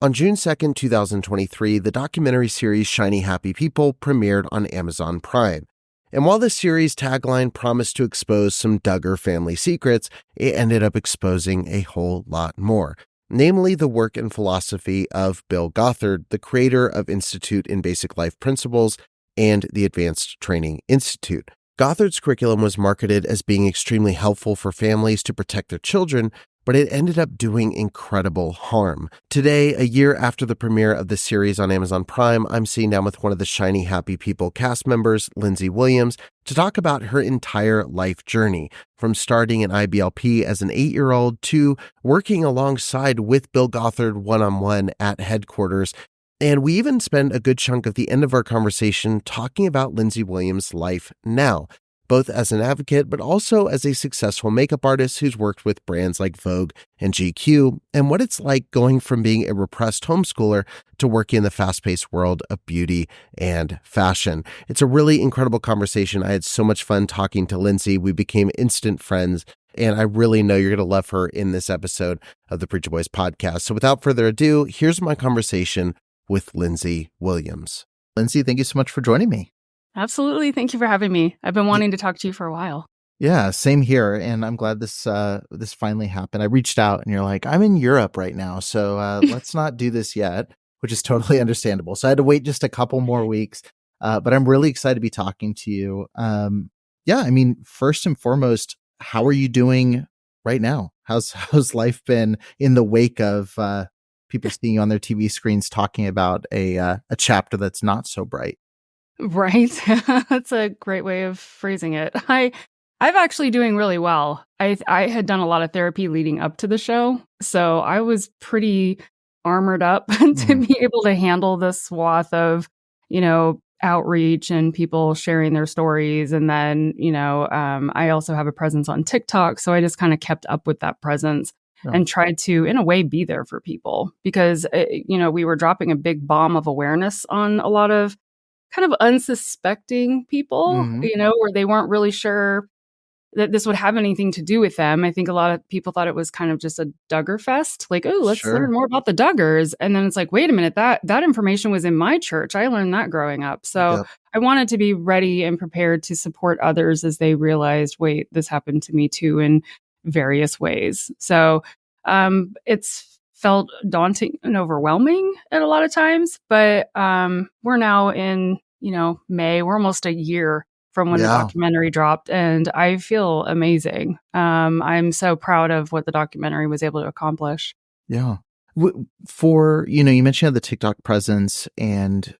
On June 2nd, 2023, the documentary series Shiny Happy People premiered on Amazon Prime. And while the series tagline promised to expose some Duggar family secrets, it ended up exposing a whole lot more, namely the work and philosophy of Bill Gothard, the creator of Institute in Basic Life Principles and the Advanced Training Institute. Gothard's curriculum was marketed as being extremely helpful for families to protect their children, but it ended up doing incredible harm. Today, a year after the premiere of the series on Amazon Prime, I'm sitting down with one of the Shiny Happy People cast members, Lindsay Williams, to talk about her entire life journey, from starting in IBLP as an 8-year-old to working alongside with Bill Gothard one-on-one at headquarters. And we even spend a good chunk of the end of our conversation talking about Lindsay Williams' life now, both as an advocate, but also as a successful makeup artist who's worked with brands like Vogue and GQ, and what it's like going from being a repressed homeschooler to working in the fast-paced world of beauty and fashion. It's a really incredible conversation. I had so much fun talking to Lindsay. We became instant friends, and I really know you're going to love her in this episode of the Preacher Boys podcast. So without further ado, here's my conversation with Lindsay Williams. Lindsay, thank you so much for joining me. Absolutely. Thank you for having me. I've been wanting to talk to you for a while. Yeah, same here. And I'm glad this finally happened. I reached out and you're like, I'm in Europe right now, so let's not do this yet, which is totally understandable. So I had to wait just a couple more weeks, but I'm really excited to be talking to you. First and foremost, how are you doing right now? How's life been in the wake of people seeing you on their TV screens talking about a chapter that's not so bright? Right. That's a great way of phrasing it. I'm actually doing really well. I had done a lot of therapy leading up to the show, so I was pretty armored up to be able to handle this swath of, outreach and people sharing their stories. And then, I also have a presence on TikTok, so I just kind of kept up with that presence and tried to, in a way, be there for people because, we were dropping a big bomb of awareness on a lot of kind of unsuspecting people, where they weren't really sure that this would have anything to do with them. I think a lot of people thought it was kind of just a Duggar fest, like, oh, let's learn more about the Duggars. And then it's like, wait a minute, that information was in my church. I learned that growing up. So I wanted to be ready and prepared to support others as they realized, wait, this happened to me too in various ways. So it's felt daunting and overwhelming at a lot of times, but we're now in, May. We're almost a year from when the documentary dropped, and I feel amazing. I'm so proud of what the documentary was able to accomplish. Yeah. For, you mentioned you had the TikTok presence and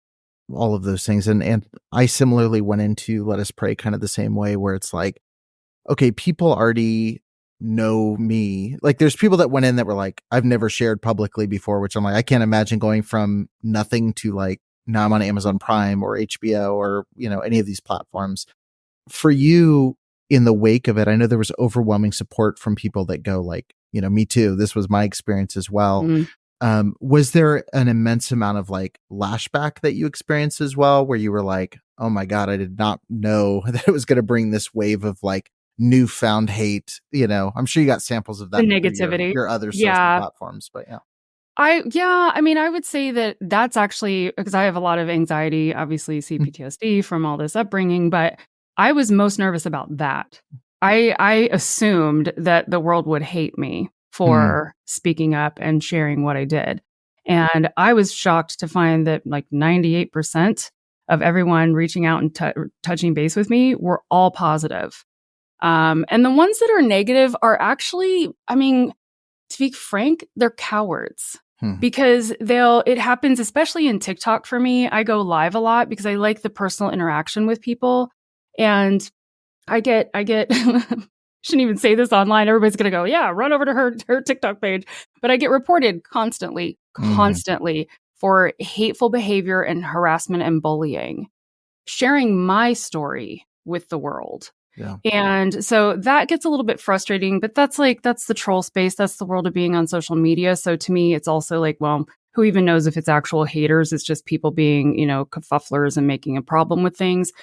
all of those things. And I similarly went into Let Us Pray kind of the same way, where it's like, okay, people already know me. Like there's people that went in that were like, I've never shared publicly before, which I'm like, I can't imagine going from nothing to like, now I'm on Amazon Prime or HBO or, any of these platforms. For you, in the wake of it, I know there was overwhelming support from people that go like, me too. This was my experience as well. Was there an immense amount of like lashback that you experienced as well, where you were like, oh my God, I did not know that it was going to bring this wave of like newfound hate? I'm sure you got samples of that. The negativity. Your other social platforms, but I would say that that's actually because I have a lot of anxiety, obviously CPTSD from all this upbringing, but I was most nervous about that. I assumed that the world would hate me for speaking up and sharing what I did. And I was shocked to find that like 98% of everyone reaching out and touching base with me were all positive. And the ones that are negative are actually, to be frank, they're cowards because it happens, especially in TikTok for me. I go live a lot because I like the personal interaction with people. And I get, shouldn't even say this online. Everybody's going to go, yeah, run over to her TikTok page. But I get reported constantly for hateful behavior and harassment and bullying, sharing my story with the world. Yeah. And so that gets a little bit frustrating, but that's the troll space. That's the world of being on social media. So to me, it's also like, well, who even knows if it's actual haters? It's just people being, kerfufflers and making a problem with things.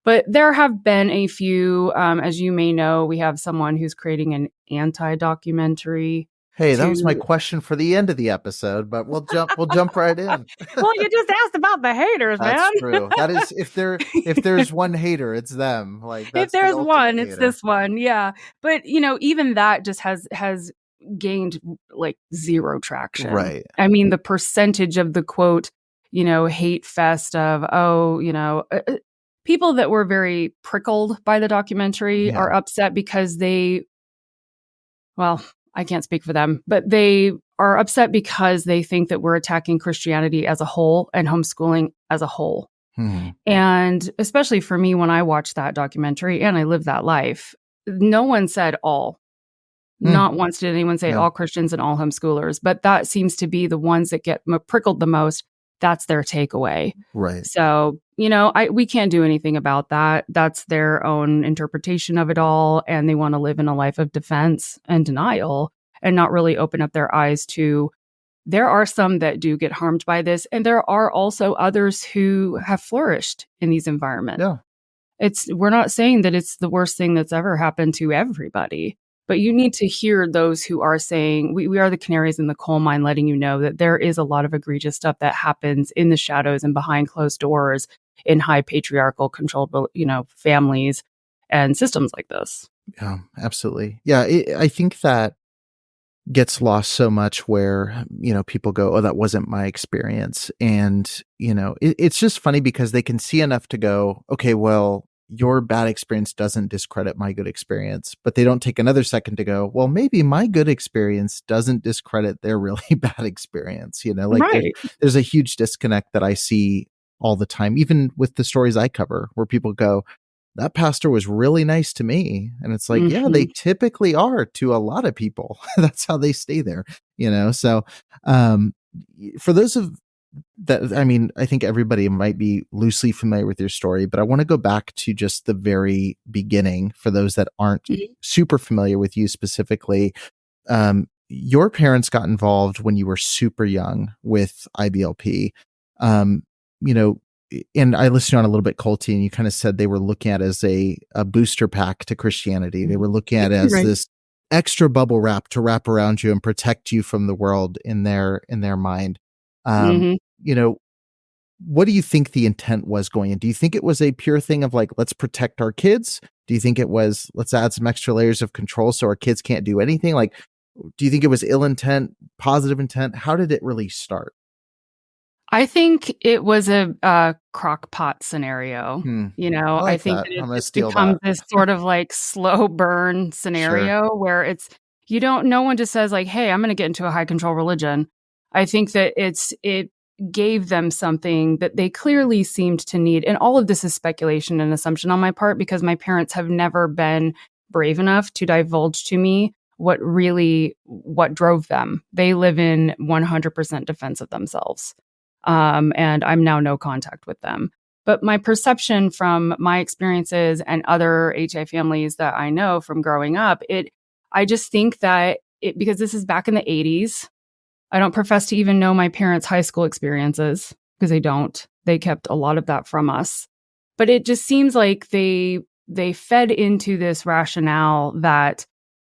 But there have been a few, as you may know, we have someone who's creating an anti-documentary Hey, that was my to question for the end of the episode, but we'll jump right in. well, you just asked about the haters, That's man. true. That is, if there's one hater, it's them. Like, If that's the there's ultimate one, it's hater. this one. Yeah. But, even that just has gained like zero traction. Right. I mean, the percentage of the quote, hate fest of, people that were very prickled by the documentary Yeah. are upset because well, I can't speak for them, but they are upset because they think that we're attacking Christianity as a whole and homeschooling as a whole. Hmm. And especially for me, when I watched that documentary and I lived that life, no one said all. Not once did anyone say Yeah. all Christians and all homeschoolers, but that seems to be the ones that get prickled the most. That's their takeaway. Right. So, we can't do anything about that. That's their own interpretation of it all. And they want to live in a life of defense and denial and not really open up their eyes to there are some that do get harmed by this. And there are also others who have flourished in these environments. Yeah. We're not saying that it's the worst thing that's ever happened to everybody, but you need to hear those who are saying we are the canaries in the coal mine, letting you know that there is a lot of egregious stuff that happens in the shadows and behind closed doors in high patriarchal controlled, families and systems like this. Yeah, absolutely. Yeah. I think that gets lost so much where, people go, oh, that wasn't my experience. And, it's just funny because they can see enough to go, okay, well, your bad experience doesn't discredit my good experience, but they don't take another second to go, well, maybe my good experience doesn't discredit their really bad experience. Right. There's a huge disconnect that I see all the time, even with the stories I cover, where people go, that pastor was really nice to me. And it's like, yeah, they typically are to a lot of people. That's how they stay there, So, for those of that, I mean, I think everybody might be loosely familiar with your story, but I want to go back to just the very beginning for those that aren't super familiar with you specifically. Your parents got involved when you were super young with IBLP. And I listened on a little bit, Colty, and you kind of said they were looking at it as a booster pack to Christianity. They were looking at it as this extra bubble wrap to wrap around you and protect you from the world in their mind. What do you think the intent was going in? Do you think it was a pure thing of like, let's protect our kids? Do you think it was, let's add some extra layers of control so our kids can't do anything? Like, do you think it was ill intent, positive intent? How did it really start? I think it was a crock pot scenario. I think that it just becomes this sort of like slow burn scenario where no one just says like, hey, I'm going to get into a high control religion. I think that it gave them something that they clearly seemed to need. And all of this is speculation and assumption on my part because my parents have never been brave enough to divulge to me what drove them. They live in 100% defense of themselves. And I'm now no contact with them. But my perception from my experiences and other HI families that I know from growing up, I just think that because this is back in the 80s, I don't profess to even know my parents' high school experiences because they don't. They kept a lot of that from us. But it just seems like they fed into this rationale that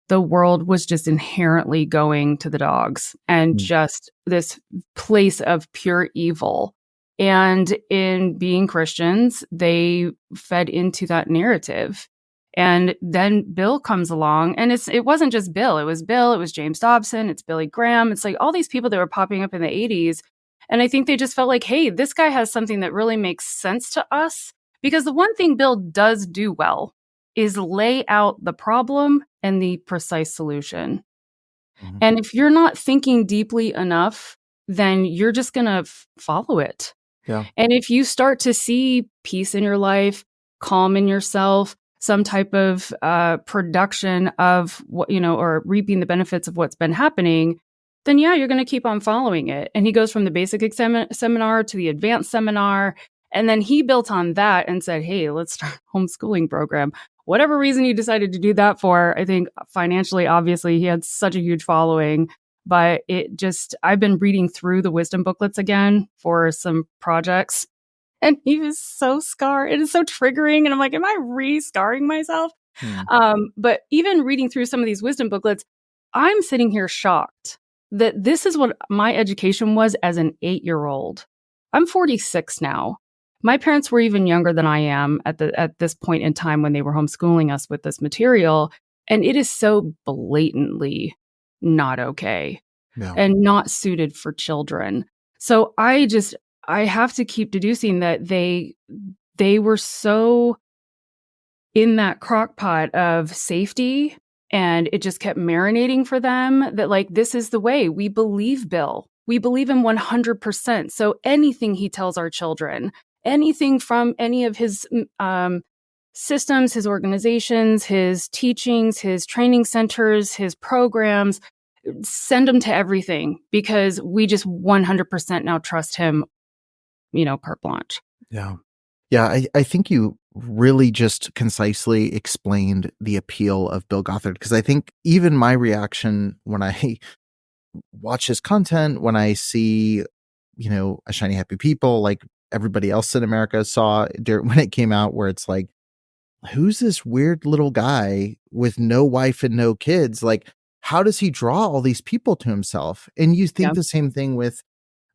the world was just inherently going to the dogs and just this place of pure evil. And in being Christians, they fed into that narrative. And then Bill comes along, and it wasn't just Bill. It was Bill, it was James Dobson, it's Billy Graham. It's like all these people that were popping up in the 80s. And I think they just felt like, hey, this guy has something that really makes sense to us. Because the one thing Bill does do well is lay out the problem and the precise solution. And if you're not thinking deeply enough, then you're just going to follow it. Yeah. And if you start to see peace in your life, calm in yourself, some type of production of what, or reaping the benefits of what's been happening, then yeah, you're going to keep on following it. And he goes from the basic seminar to the advanced seminar. And then he built on that and said, hey, let's start a homeschooling program. Whatever reason he decided to do that for, I think financially, obviously, he had such a huge following. But I've been reading through the wisdom booklets again for some projects. And he was so scarred. It is so triggering. And I'm like, am I re-scarring myself? But even reading through some of these wisdom booklets, I'm sitting here shocked that this is what my education was as an 8-year-old. I'm 46 now. My parents were even younger than I am at this point in time when they were homeschooling us with this material. And it is so blatantly not okay and not suited for children. So I have to keep deducing that they were so in that crock pot of safety, and it just kept marinating for them that, like, this is the way. We believe Bill. We believe him 100%. So anything he tells our children, anything from any of his systems, his organizations, his teachings, his training centers, his programs, send them to everything, because we just 100% now trust him, carte blanche. Yeah. Yeah, I think you really just concisely explained the appeal of Bill Gothard, because I think even my reaction when I watch his content, when I see, A Shiny Happy People, like everybody else in America saw when it came out, where it's like, who's this weird little guy with no wife and no kids? Like, how does he draw all these people to himself? And you think the same thing with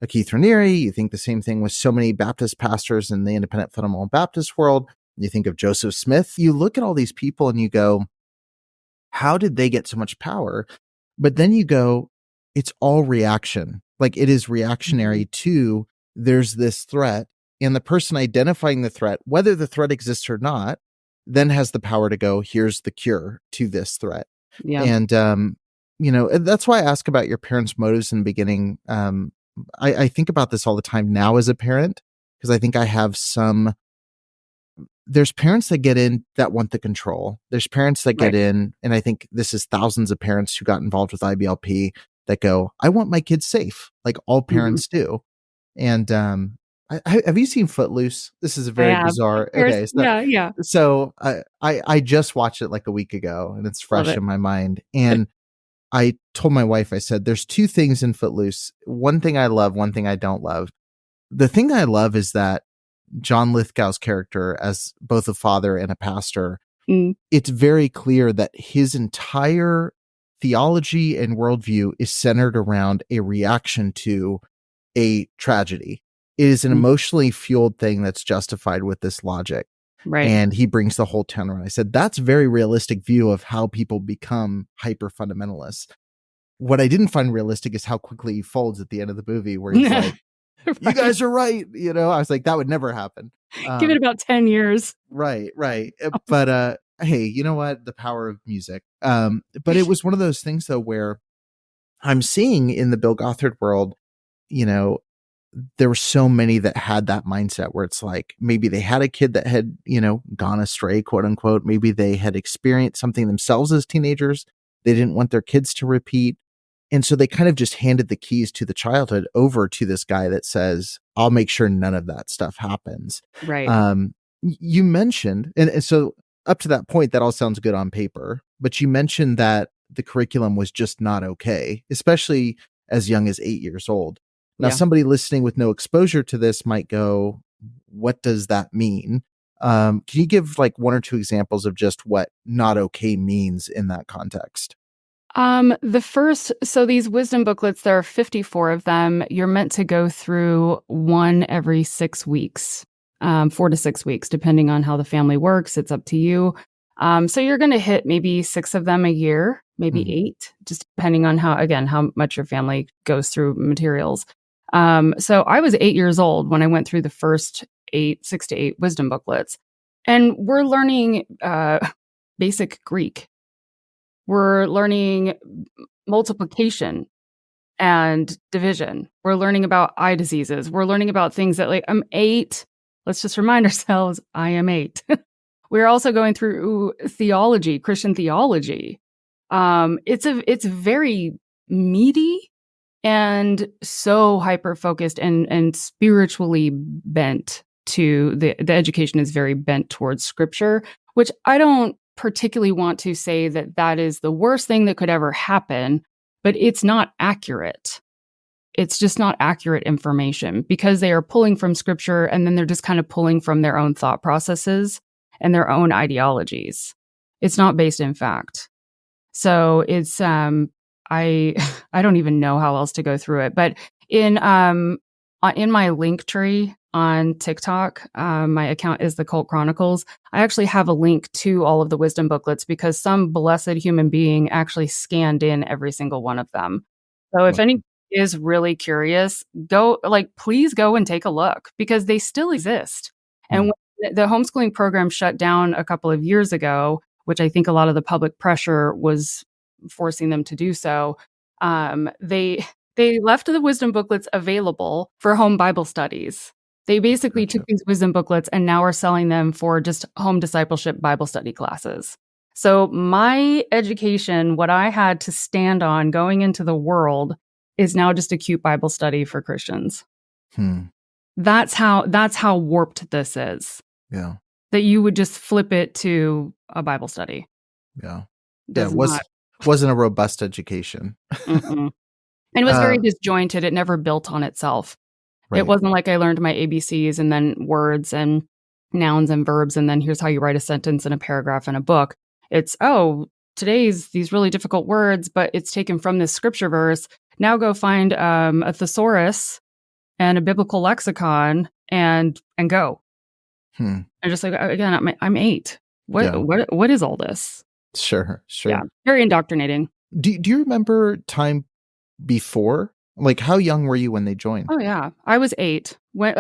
Keith Raniere. You think the same thing with so many Baptist pastors in the independent fundamental Baptist world. You think of Joseph Smith. You look at all these people and you go, how did they get so much power? But then you go, it's all reaction. Like, it is reactionary to, there's this threat, and the person identifying the threat, whether the threat exists or not, then has the power to go, here's the cure to this threat. Yeah. And, that's why I ask about your parents' motives in the beginning. I think about this all the time now as a parent, because I think I have there's parents that get in that want the control. There's parents that get in, and I think this is thousands of parents who got involved with IBLP that go, I want my kids safe, like all parents do. And have you seen Footloose? This is a very bizarre. Okay, yeah. So I just watched it like a week ago, and it's fresh in my mind. And I told my wife, I said, there's two things in Footloose. One thing I love, one thing I don't love. The thing I love is that John Lithgow's character, as both a father and a pastor, it's very clear that his entire theology and worldview is centered around a reaction to a tragedy. It is an emotionally fueled thing that's justified with this logic. Right. And he brings the whole town around. I said, that's a very realistic view of how people become hyper fundamentalists. What I didn't find realistic is how quickly he folds at the end of the movie, where he's like, you guys are right. I was like, that would never happen. Give it about 10 years. Right. But hey, you know what? The power of music. But it was one of those things, though, where I'm seeing in the Bill Gothard world, there were so many that had that mindset where it's like, maybe they had a kid that had, gone astray, quote unquote. Maybe they had experienced something themselves as teenagers. They didn't want their kids to repeat. And so they kind of just handed the keys to the childhood over to this guy that says, I'll make sure none of that stuff happens. Right. You mentioned, and so up to that point, that all sounds good on paper, but you mentioned that the curriculum was just not okay, especially as young as 8 years old. Now, somebody listening with no exposure to this might go, what does that mean? Can you give like one or two examples of just what not okay means in that context? So these wisdom booklets, there are 54 of them. You're meant to go through one every 6 weeks, 4 to 6 weeks, depending on how the family works. It's up to you. So you're going to hit maybe 6 of them a year, maybe 8, just depending on how much your family goes through materials. So I was 8 years old when I went through the first 6 to 8 wisdom booklets, and we're learning, basic Greek. We're learning multiplication and division. We're learning about eye diseases. We're learning about things that, like, I'm 8. Let's just remind ourselves, I am 8. We're also going through theology, Christian theology. It's very meaty and so hyper-focused and spiritually bent to the education is very bent towards scripture, which I don't particularly want to say that is the worst thing that could ever happen, but it's not accurate. It's just not accurate information, because they are pulling from scripture and then they're just kind of pulling from their own thought processes and their own ideologies. It's not based in fact. So it's I I don't even know how else to go through it. But in my link tree on TikTok, my account is the Cult Chronicles. I actually have a link to all of the wisdom booklets because some blessed human being actually scanned in every single one of them. So if any is really curious, please go and take a look because they still exist. And when the homeschooling program shut down a couple of years ago, which I think a lot of the public pressure was forcing them to do so, they left the wisdom booklets available for home Bible studies. They basically took these wisdom booklets and now are selling them for just home discipleship Bible study classes. So my education, what I had to stand on going into the world, is now just a cute Bible study for Christians. That's how warped this is. Yeah. That you would just flip it to a Bible study. Yeah. It wasn't a robust education. And it was very disjointed. It never built on itself. Right. It wasn't like I learned my ABCs and then words and nouns and verbs, and then here's how you write a sentence and a paragraph in a book. It's, today's these really difficult words, but it's taken from this scripture verse. Now go find a thesaurus and a biblical lexicon and go. And just like, again, I'm 8. What is all this? Sure. Yeah, very indoctrinating. Do you remember time before? Like, how young were you when they joined? Oh yeah, I was 8. When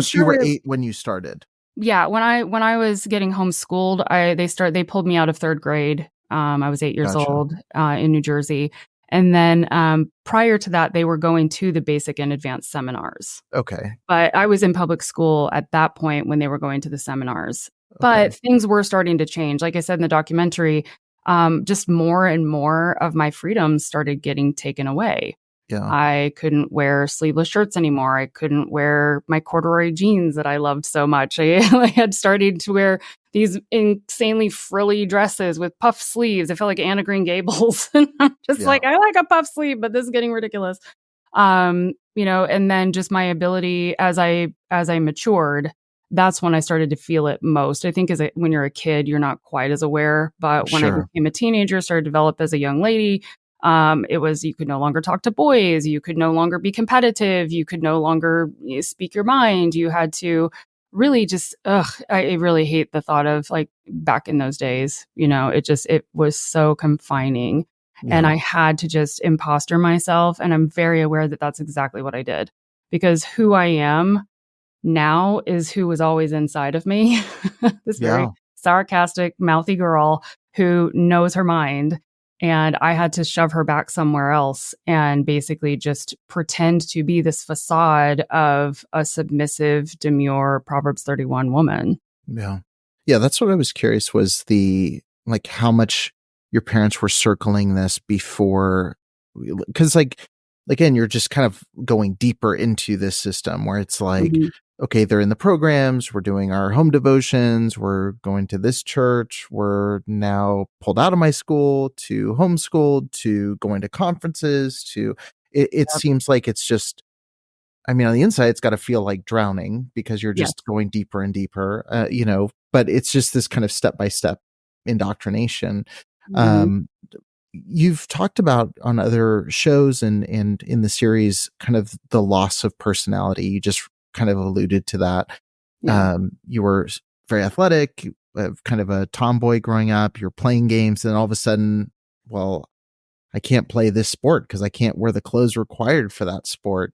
so you were 8 when you started. Yeah, when I was getting homeschooled, they pulled me out of 3rd grade. I was 8 years old in New Jersey, and then prior to that, they were going to the basic and advanced seminars. Okay, but I was in public school at that point when they were going to the seminars. But things were starting to change. Like I said in the documentary, just more and more of my freedoms started getting taken away. Yeah. I couldn't wear sleeveless shirts anymore. I couldn't wear my corduroy jeans that I loved so much. I had started to wear these insanely frilly dresses with puff sleeves. I felt like Anna Green Gables. And I'm just like, I like a puff sleeve, but this is getting ridiculous. And then just my ability as I matured, that's when I started to feel it most. I think when you're a kid, you're not quite as aware. But when I became a teenager, started to develop as a young lady, it was, you could no longer talk to boys. You could no longer be competitive. You could no longer speak your mind. You had to really just, I really hate the thought of like back in those days, it was so confining and I had to just imposter myself. And I'm very aware that that's exactly what I did because who I am now is who was always inside of me. This very sarcastic, mouthy girl who knows her mind. And I had to shove her back somewhere else and basically just pretend to be this facade of a submissive, demure Proverbs 31 woman. Yeah. Yeah, that's what I was curious was how much your parents were circling this before, because again, you're just kind of going deeper into this system where it's like, okay, they're in the programs, we're doing our home devotions, we're going to this church, we're now pulled out of my school to homeschooled to going to conferences to it seems like it's just, on the inside, it's got to feel like drowning because you're just going deeper and deeper, but it's just this kind of step-by-step indoctrination. You've talked about on other shows and in the series kind of the loss of personality. You just kind of alluded to that. You were very athletic, kind of a tomboy growing up. You're playing games, and all of a sudden, I can't play this sport because I can't wear the clothes required for that sport.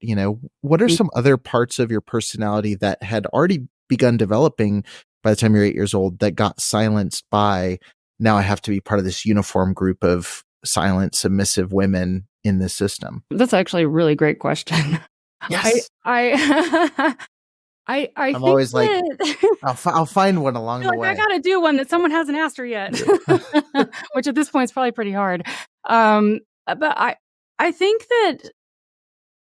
What are some other parts of your personality that had already begun developing by the time you're 8 years old that got silenced by, now I have to be part of this uniform group of silent, submissive women in this system? That's actually a really great question. Yes. I'm think always like, I'll find one along the way. I got to do one that someone hasn't asked her yet, which at this point is probably pretty hard. But I think that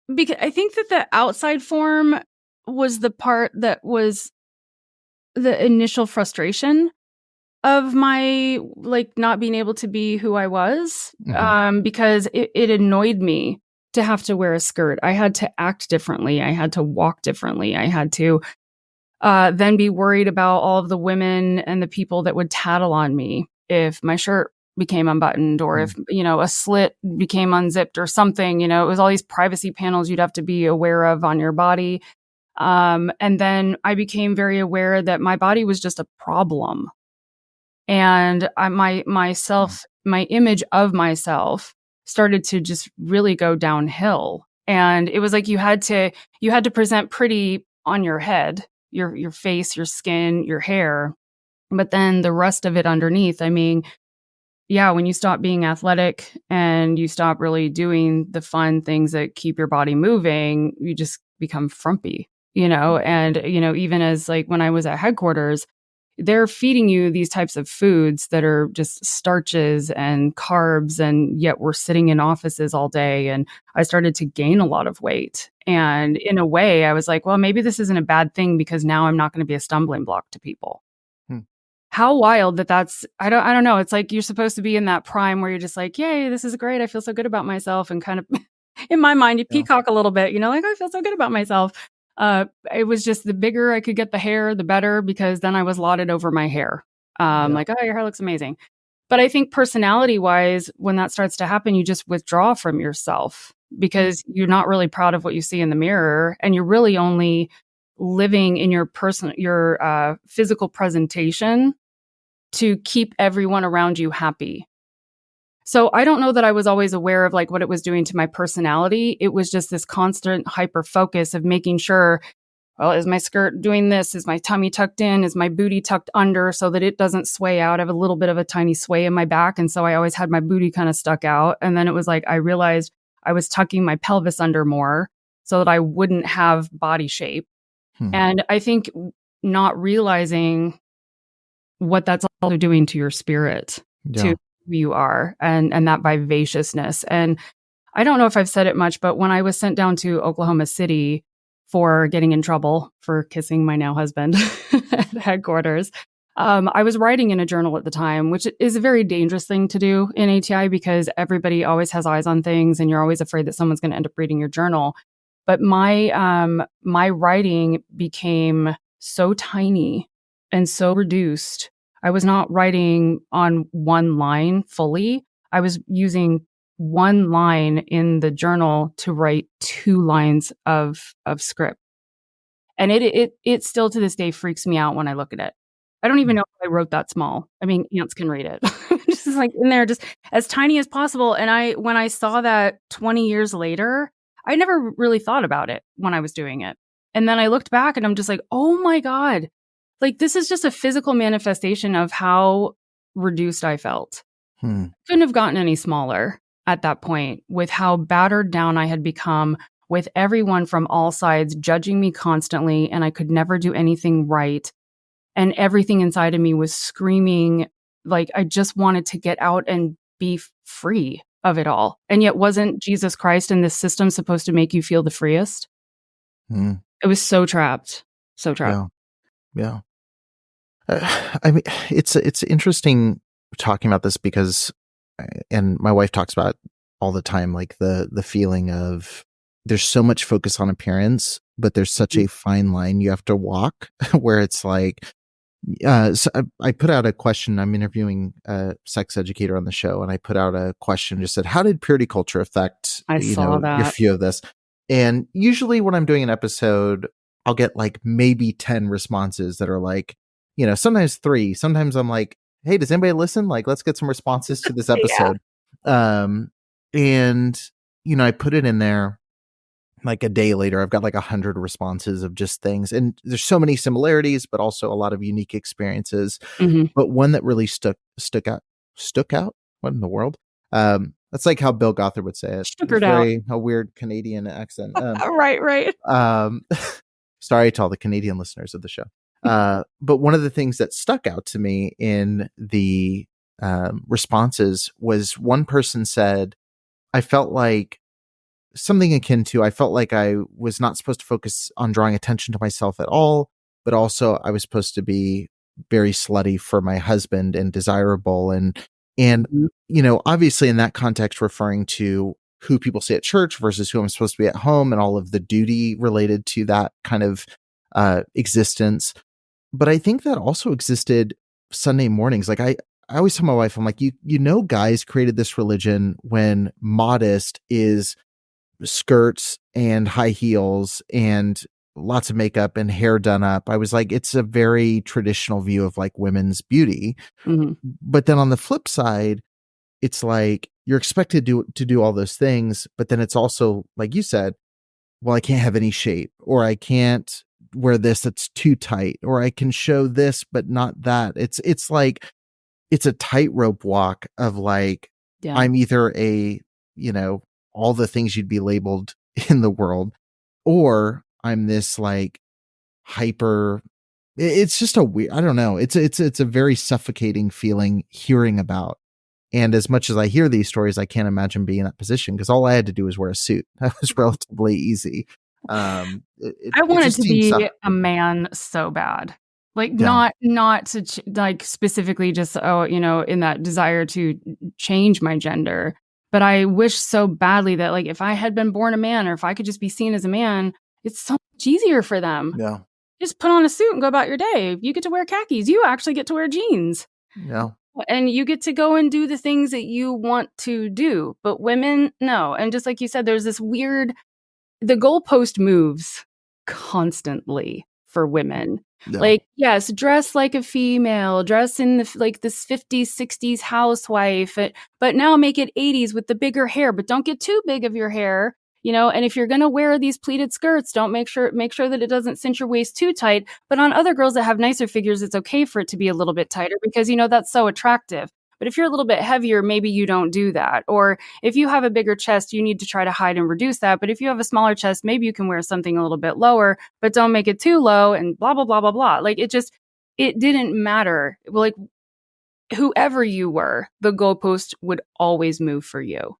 the outside form was the part that was the initial frustration of my not being able to be who I was, because it annoyed me to have to wear a skirt. I had to act differently. I had to walk differently. I had to then be worried about all of the women and the people that would tattle on me if my shirt became unbuttoned, or if, a slit became unzipped or something, it was all these privacy panels you'd have to be aware of on your body. And then I became very aware that my body was just a problem. And my image of myself started to just really go downhill. And it was like you had to present pretty on your head, your face, your skin, your hair. But then the rest of it underneath, I mean, yeah, when you stop being athletic and you stop really doing the fun things that keep your body moving, you just become frumpy, and, even as like when I was at headquarters, they're feeding you these types of foods that are just starches and carbs, and yet we're sitting in offices all day. And I started to gain a lot of weight. And in a way, I was like, well, maybe this isn't a bad thing because now I'm not going to be a stumbling block to people. How wild that's, I don't know. It's like you're supposed to be in that prime where you're just like, yay, this is great. I feel so good about myself. And kind of in my mind, you peacock a little bit, like, I feel so good about myself. It was just the bigger I could get the hair, the better, because then I was lauded over my hair. Like, oh, your hair looks amazing. But I think personality wise, when that starts to happen, you just withdraw from yourself because you're not really proud of what you see in the mirror. And you're really only living in your physical presentation to keep everyone around you happy. So I don't know that I was always aware of like what it was doing to my personality. It was just this constant hyper focus of making sure, well, is my skirt doing this? Is my tummy tucked in? Is my booty tucked under so that it doesn't sway out? I have a little bit of a tiny sway in my back. And so I always had my booty kind of stuck out. And then it was like, I realized I was tucking my pelvis under more so that I wouldn't have body shape. And I think not realizing what that's also doing to your spirit, to who you are, and that vivaciousness. And I don't know if I've said it much, but when I was sent down to Oklahoma City for getting in trouble for kissing my now husband at headquarters, I was writing in a journal at the time, which is a very dangerous thing to do in ATI because everybody always has eyes on things and you're always afraid that someone's going to end up reading your journal. But my writing became so tiny and so reduced. I was not writing on one line fully. I was using one line in the journal to write 2 lines of script. And it still to this day freaks me out when I look at it. I don't even know if I wrote that small. I mean, ants can read it. Just like in there, just as tiny as possible. And when I saw that 20 years later, I never really thought about it when I was doing it. And then I looked back and I'm just like, oh my God, like this is just a physical manifestation of how reduced I felt. Couldn't have gotten any smaller at that point with how battered down I had become, with everyone from all sides judging me constantly, and I could never do anything right. And everything inside of me was screaming, like I just wanted to get out and be free of it all. And yet wasn't Jesus Christ and this system supposed to make you feel the freest? It was so trapped. So trapped. Yeah. I mean, it's interesting talking about this because, and my wife talks about all the time, like the feeling of there's so much focus on appearance, but there's such a fine line you have to walk where it's like, so I put out a question. I'm interviewing a sex educator on the show, and I put out a question, just said, how did purity culture affect your view of this? And usually when I'm doing an episode, I'll get like maybe 10 responses that are like, sometimes 3, sometimes I'm like, hey, does anybody listen? Like, let's get some responses to this episode. And, I put it in there. Like a day later, I've got like 100 responses of just things. And there's so many similarities, but also a lot of unique experiences. But one that really stuck out. What in the world? That's like how Bill Gothard would say it. A weird Canadian accent. Right. Sorry to all the Canadian listeners of the show. But one of the things that stuck out to me in the responses was one person said, I felt like something akin to, I felt like I was not supposed to focus on drawing attention to myself at all, but also I was supposed to be very slutty for my husband and desirable. And obviously in that context, referring to who people say at church versus who I'm supposed to be at home and all of the duty related to that kind of existence. But I think that also existed Sunday mornings. Like I always tell my wife, I'm like, you know, guys created this religion when modest is skirts and high heels and lots of makeup and hair done up. I was like, it's a very traditional view of like women's beauty. Hmm. But then on the flip side, it's like you're expected to do all those things, but then it's also like you said, well, I can't have any shape, or I can't wear this that's too tight, or I can show this but not that. It's like it's a tightrope walk of like Yeah. I'm either a, you know, all the things you'd be labeled in the world, or I'm this like hyper. It's just a weird. I don't know. It's a very suffocating feeling hearing about. And as much as I hear these stories, I can't imagine being in that position because all I had to do was wear a suit. That was relatively easy. I It wanted just to seems be a man so bad. Like Yeah. not to like specifically just in that desire to change my gender, but I wish so badly that like if I had been born a man or if I could just be seen as a man, it's so much easier for them. Yeah. Just put on a suit and go about your day. You get to wear khakis. You actually get to wear jeans. Yeah. And you get to go and do the things that you want to do. But women, no. And just like you said, there's this weird, the goalpost moves constantly for women. Yeah. Like, yes, dress like a female, dress in like this 50s, 60s housewife, but now make it 80s with the bigger hair, but don't get too big of your hair. And if you're going to wear these pleated skirts, don't make sure that it doesn't cinch your waist too tight. But on other girls that have nicer figures, it's okay for it to be a little bit tighter because, that's so attractive. But if you're a little bit heavier, maybe you don't do that. Or if you have a bigger chest, you need to try to hide and reduce that. But if you have a smaller chest, maybe you can wear something a little bit lower, but don't make it too low and blah, blah, blah, blah, blah. Like it didn't matter. Like whoever you were, the goalpost would always move for you.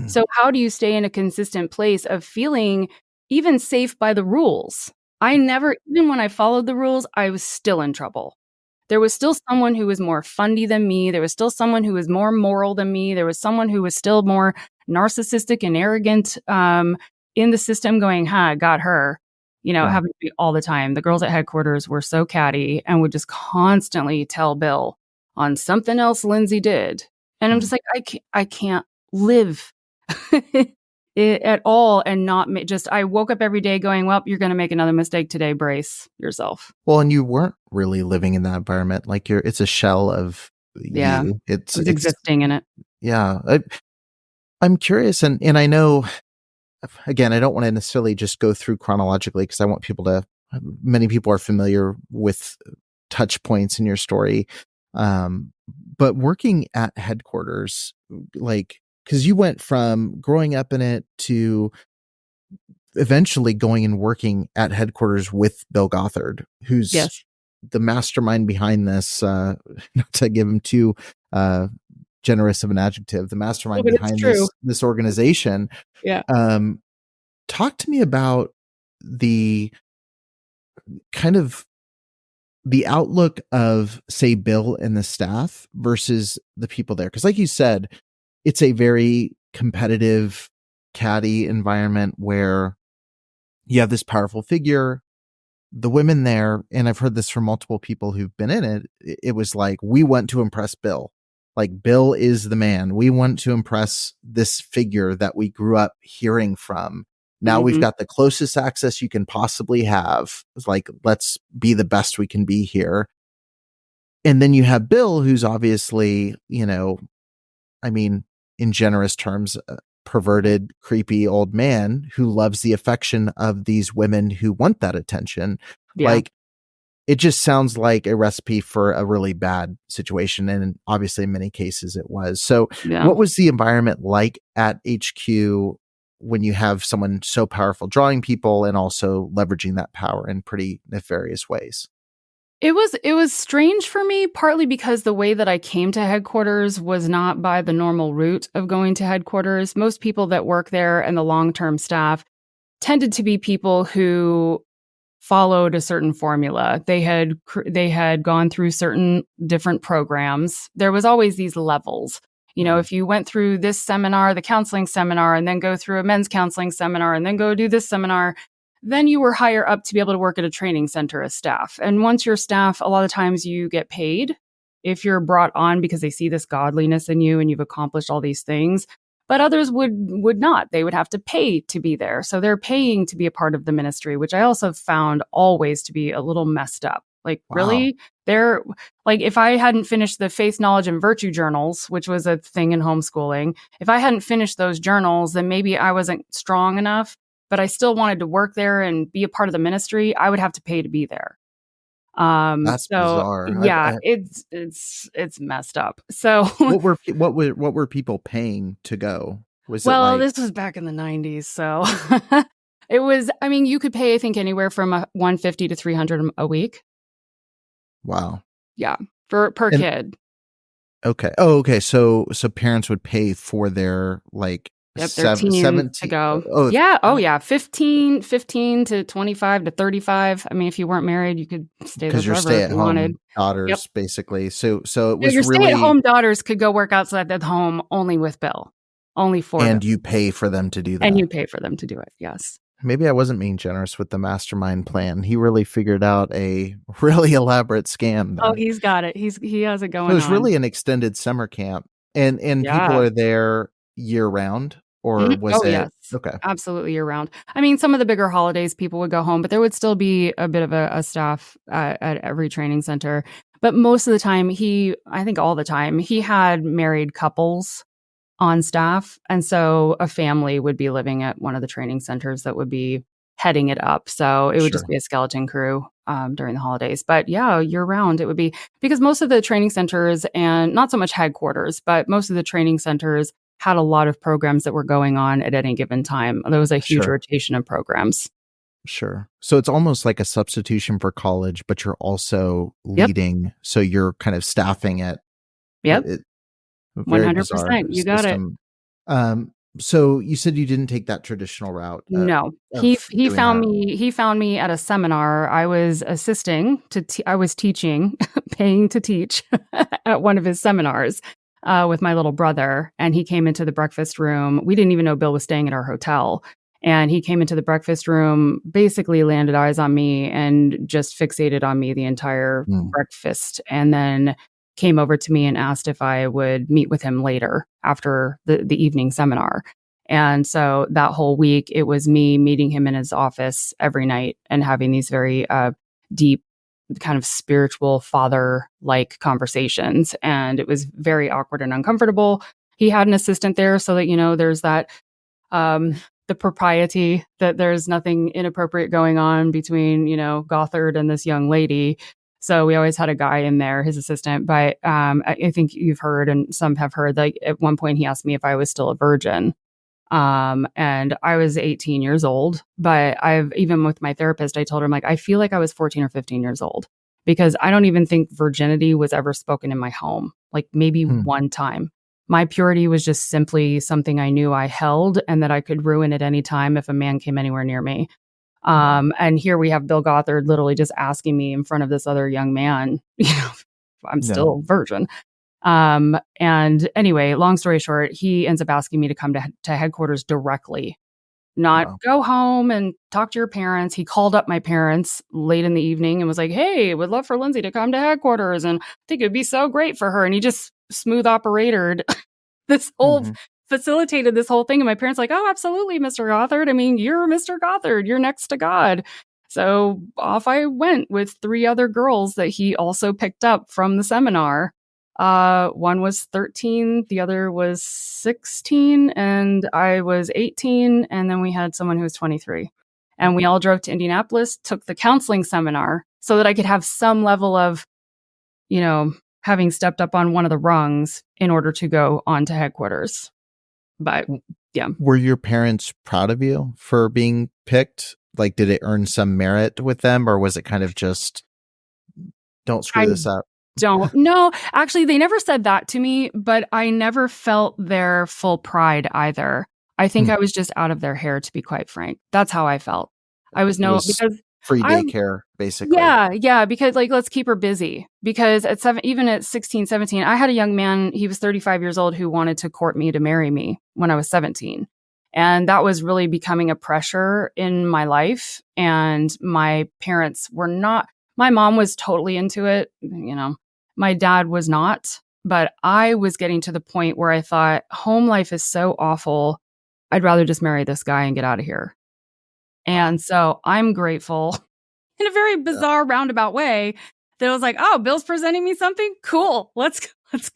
So how do you stay in a consistent place of feeling even safe by the rules? Even when I followed the rules, I was still in trouble. There was still someone who was more fundy than me. There was still someone who was more moral than me. There was someone who was still more narcissistic and arrogant in the system going, I got her. It happened to me all the time. The girls at headquarters were so catty and would just constantly tell Bill on something else Lindsay did. And I'm just like, I can't live at all and not I woke up every day going, well, you're going to make another mistake today. Brace yourself. Well, and you weren't really living in that environment. Like it's a shell of Yeah, you. It's existing in it. Yeah. I'm curious. And I know, again, I don't want to necessarily just go through chronologically because I want many people are familiar with touch points in your story. But working at headquarters, like, because you went from growing up in it to eventually going and working at headquarters with Bill Gothard, who's the mastermind behind this, not to give him too generous of an adjective, the mastermind behind this organization. Yeah. Talk to me about the kind of the outlook of, say, Bill and the staff versus the people there. Because like you said, it's a very competitive, catty environment where you have this powerful figure. The women there, and I've heard this from multiple people who've been in it, it was like, we want to impress Bill. Like, Bill is the man. We want to impress this figure that we grew up hearing from. Now we've got the closest access you can possibly have. It's like, let's be the best we can be here. And then you have Bill, who's obviously, in generous terms, a perverted, creepy old man who loves the affection of these women who want that attention. Yeah. Like, it just sounds like a recipe for a really bad situation. And obviously in many cases it was. So what was the environment like at HQ when you have someone so powerful drawing people and also leveraging that power in pretty nefarious ways? It was strange for me, partly because the way that I came to headquarters was not by the normal route of going to headquarters. Most people that work there and the long-term staff tended to be people who followed a certain formula. They had gone through certain different programs. There was always these levels. If you went through this seminar, the counseling seminar, and then go through a men's counseling seminar, and then go do this seminar, then you were higher up to be able to work at a training center as staff. And once you're staff, a lot of times you get paid if you're brought on because they see this godliness in you and you've accomplished all these things. But others would not. They would have to pay to be there. So they're paying to be a part of the ministry, which I also found always to be a little messed up. Like, Wow. really? They're like, if I hadn't finished the faith, knowledge, and virtue journals, which was a thing in homeschooling, if I hadn't finished those journals, then maybe I wasn't strong enough, but I still wanted to work there and be a part of the ministry. I would have to pay to be there. That's So bizarre. yeah, it's messed up. So What were people paying to go? Was it well, like this was back in the 90s, so it was, I mean, you could pay, I think, anywhere from $150 to $300 a week. wow? Yeah, per And kid. okay. Oh, okay. So parents would pay for their like Yep, their teens to 17. go. Oh, Yeah. Oh, yeah. 15 to 25 to 35. I mean, if you weren't married, you could stay there because you're forever if you wanted. stay-at-home daughters, basically. So it Yeah, was your really, stay-at-home daughters could go work outside the home only with Bill, only for them. and you pay for them to do that. And you pay for them to do it. Yes. Maybe I wasn't being generous with the mastermind plan. He really figured out a really elaborate scam Oh, there. he's got it. He has it going So it was on. really an extended summer camp, and people Yeah. are there year round, or Mhm. was Oh, it yes. okay? Absolutely year round. I mean, some of the bigger holidays, people would go home, but there would still be a bit of a staff at every training center. But most of the time, I think all the time, he had married couples on staff. And so a family would be living at one of the training centers that would be heading it up. So it would just Sure. be a skeleton crew during the holidays. But yeah, year round, it would be, because most of the training centers, and not so much headquarters, but most of the training centers had a lot of programs that were going on at any given time. There was a huge Sure. rotation of programs. Sure. So it's almost like a substitution for college, but you're also Yep. leading. So you're kind of staffing it. Yep. A very 100%. bizarre You got it. system. So you said you didn't take that traditional route. No, of he doing found that. me. He found me at a seminar. I was assisting I was teaching, paying to teach at one of his seminars with my little brother. And he came into the breakfast room. We didn't even know Bill was staying at our hotel. And he came into the breakfast room, basically landed eyes on me and just fixated on me the entire breakfast. And then came over to me and asked if I would meet with him later after the evening seminar. And so that whole week, it was me meeting him in his office every night and having these very deep, kind of spiritual father-like conversations. And it was very awkward and uncomfortable. He had an assistant there so that, there's that, the propriety that there's nothing inappropriate going on between, Gothard and this young lady. So we always had a guy in there, his assistant. But I think you've heard, and some have heard, like at one point he asked me if I was still a virgin. And I was 18 years old, but even with my therapist, I told her, I'm like, I feel like I was 14 or 15 years old, because I don't even think virginity was ever spoken in my home. Like maybe one time. My purity was just simply something I knew I held and that I could ruin at any time if a man came anywhere near me. And here we have Bill Gothard literally just asking me in front of this other young man, I'm still a virgin. And anyway, long story short, he ends up asking me to come to headquarters directly, not go home and talk to your parents. He called up my parents late in the evening and was like, hey, would love for Lindsay to come to headquarters. And I think it'd be so great for her. And he just smooth operated this whole facilitated this whole thing. And my parents like, oh, absolutely, Mr. Gothard. I mean, you're Mr. Gothard. You're next to God. So off I went with 3 other girls that he also picked up from the seminar. One was 13, the other was 16, and I was 18. And then we had someone who was 23. And we all drove to Indianapolis, took the counseling seminar so that I could have some level of, having stepped up on one of the rungs in order to go on to headquarters. But yeah. Were your parents proud of you for being picked? Like, did it earn some merit with them, or was it kind of just, don't screw this up? No, actually, they never said that to me, but I never felt their full pride either. I think I was just out of their hair, to be quite frank. That's how I felt. Because free daycare, basically. Yeah, because let's keep her busy. Because even at 16, 17, I had a young man, he was 35 years old, who wanted to court me to marry me when I was 17. And that was really becoming a pressure in my life. And my parents were not, my mom was totally into it, My dad was not, but I was getting to the point where I thought home life is so awful. I'd rather just marry this guy and get out of here. And so I'm grateful in a very bizarre roundabout way that I was like, oh, Bill's presenting me something cool. Let's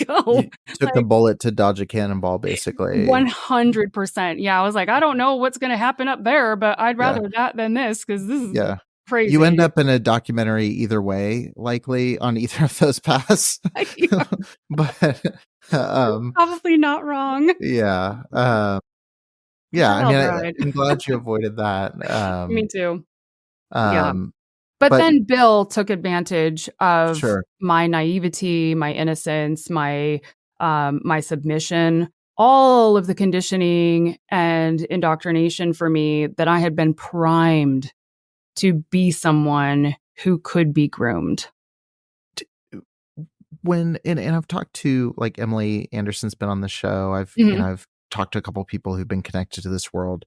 go. You took the bullet to dodge a cannonball, basically. 100%. Yeah. I was like, I don't know what's going to happen up there, but I'd rather that than this because this is crazy. You end up in a documentary either way, likely on either of those paths. But probably not wrong. Yeah. I mean, I'm glad you avoided that. Me too. But then Bill took advantage of my naivety, my innocence, my submission, all of the conditioning and indoctrination for me that I had been primed to be someone who could be groomed. And I've talked to, like, Emily Anderson's been on the show. I've talked to a couple of people who've been connected to this world.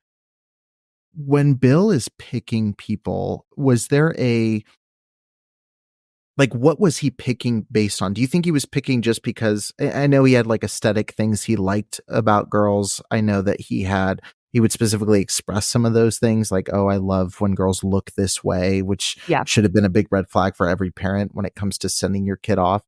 When Bill is picking people, was there what was he picking based on? Do you think he was picking just because, I know he had like aesthetic things he liked about girls. I know that he would specifically express some of those things, like, oh, I love when girls look this way, which should have been a big red flag for every parent when it comes to sending your kid off.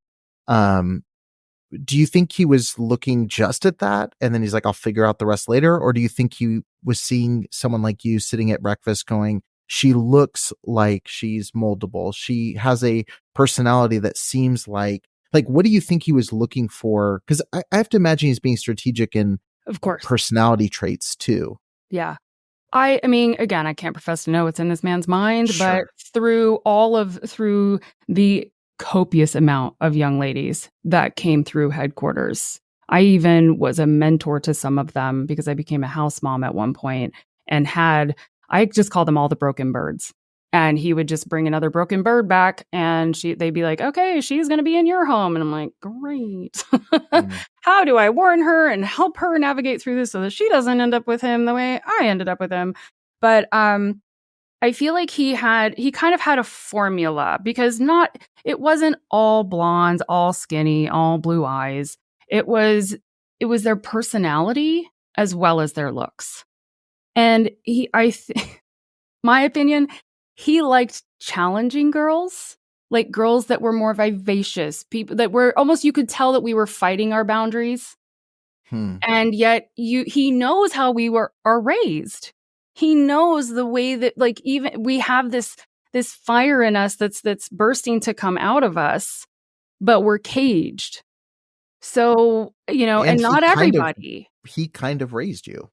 Do you think he was looking just at that and then he's like, I'll figure out the rest later? Or do you think he was seeing someone like you sitting at breakfast going, she looks like she's moldable, she has a personality that seems like what do you think he was looking for? Because I have to imagine he's being strategic in, of course, personality traits too. Yeah. I mean, again, I can't profess to know what's in this man's mind, but through the copious amount of young ladies that came through headquarters, I even was a mentor to some of them because I became a house mom at one point and I just called them all the broken birds. And he would just bring another broken bird back and they'd be like, okay, she's going to be in your home. And I'm like, great. How do I warn her and help her navigate through this so that she doesn't end up with him the way I ended up with him? But I feel like he kind of had a formula because it wasn't all blondes, all skinny, all blue eyes. It was their personality as well as their looks. And my opinion, he liked challenging girls, like girls that were more vivacious, people that were almost, you could tell that we were fighting our boundaries. And yet he knows how we are raised. He knows the way that, like, even we have this fire in us that's bursting to come out of us, but we're caged. So, and not everybody. He kind of raised you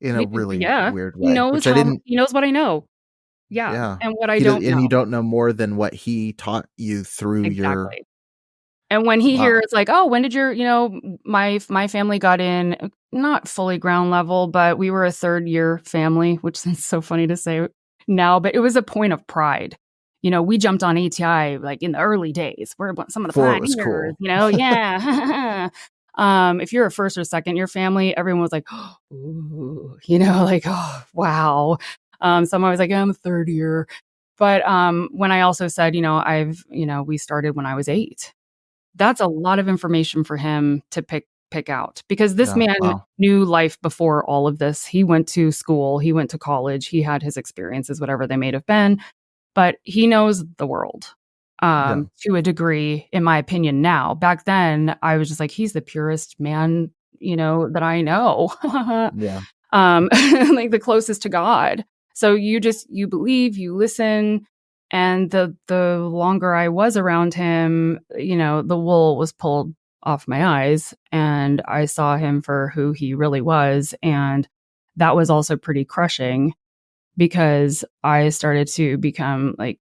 in a really weird way. He knows what I know. Yeah. And what I don't know. And you don't know more than what he taught you through your... And when he hears like, oh, when did my family got in, not fully ground level, but we were a third year family, which is so funny to say now, but it was a point of pride. We jumped on ATI like in the early days. We're some of the pioneers, cool. Yeah. If you're a first or second year family, everyone was like, ooh, like, oh, wow. So I'm always like, I'm a third year. But when I also said, we started when I was 8. That's a lot of information for him to pick out because this man knew life before all of this. He went to school, he went to college, he had his experiences, whatever they may have been, but he knows the world to a degree, in my opinion. Now, back then, I was just like, he's the purest man, that I know. Like the closest to God. So you believe, you listen. And the longer I was around him, the wool was pulled off my eyes and I saw him for who he really was. And that was also pretty crushing because I started to become like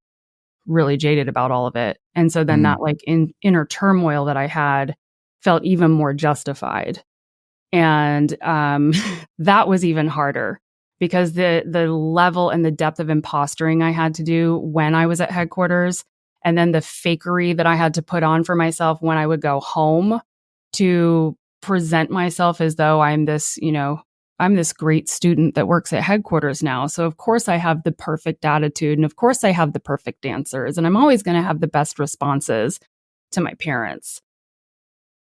really jaded about all of it. And so then that like inner turmoil that I had felt even more justified. And that was even harder. Because the level and the depth of impostering I had to do when I was at headquarters, and then the fakery that I had to put on for myself when I would go home to present myself as though I'm this great student that works at headquarters now. So of course I have the perfect attitude, and of course I have the perfect answers, and I'm always going to have the best responses. to my parents.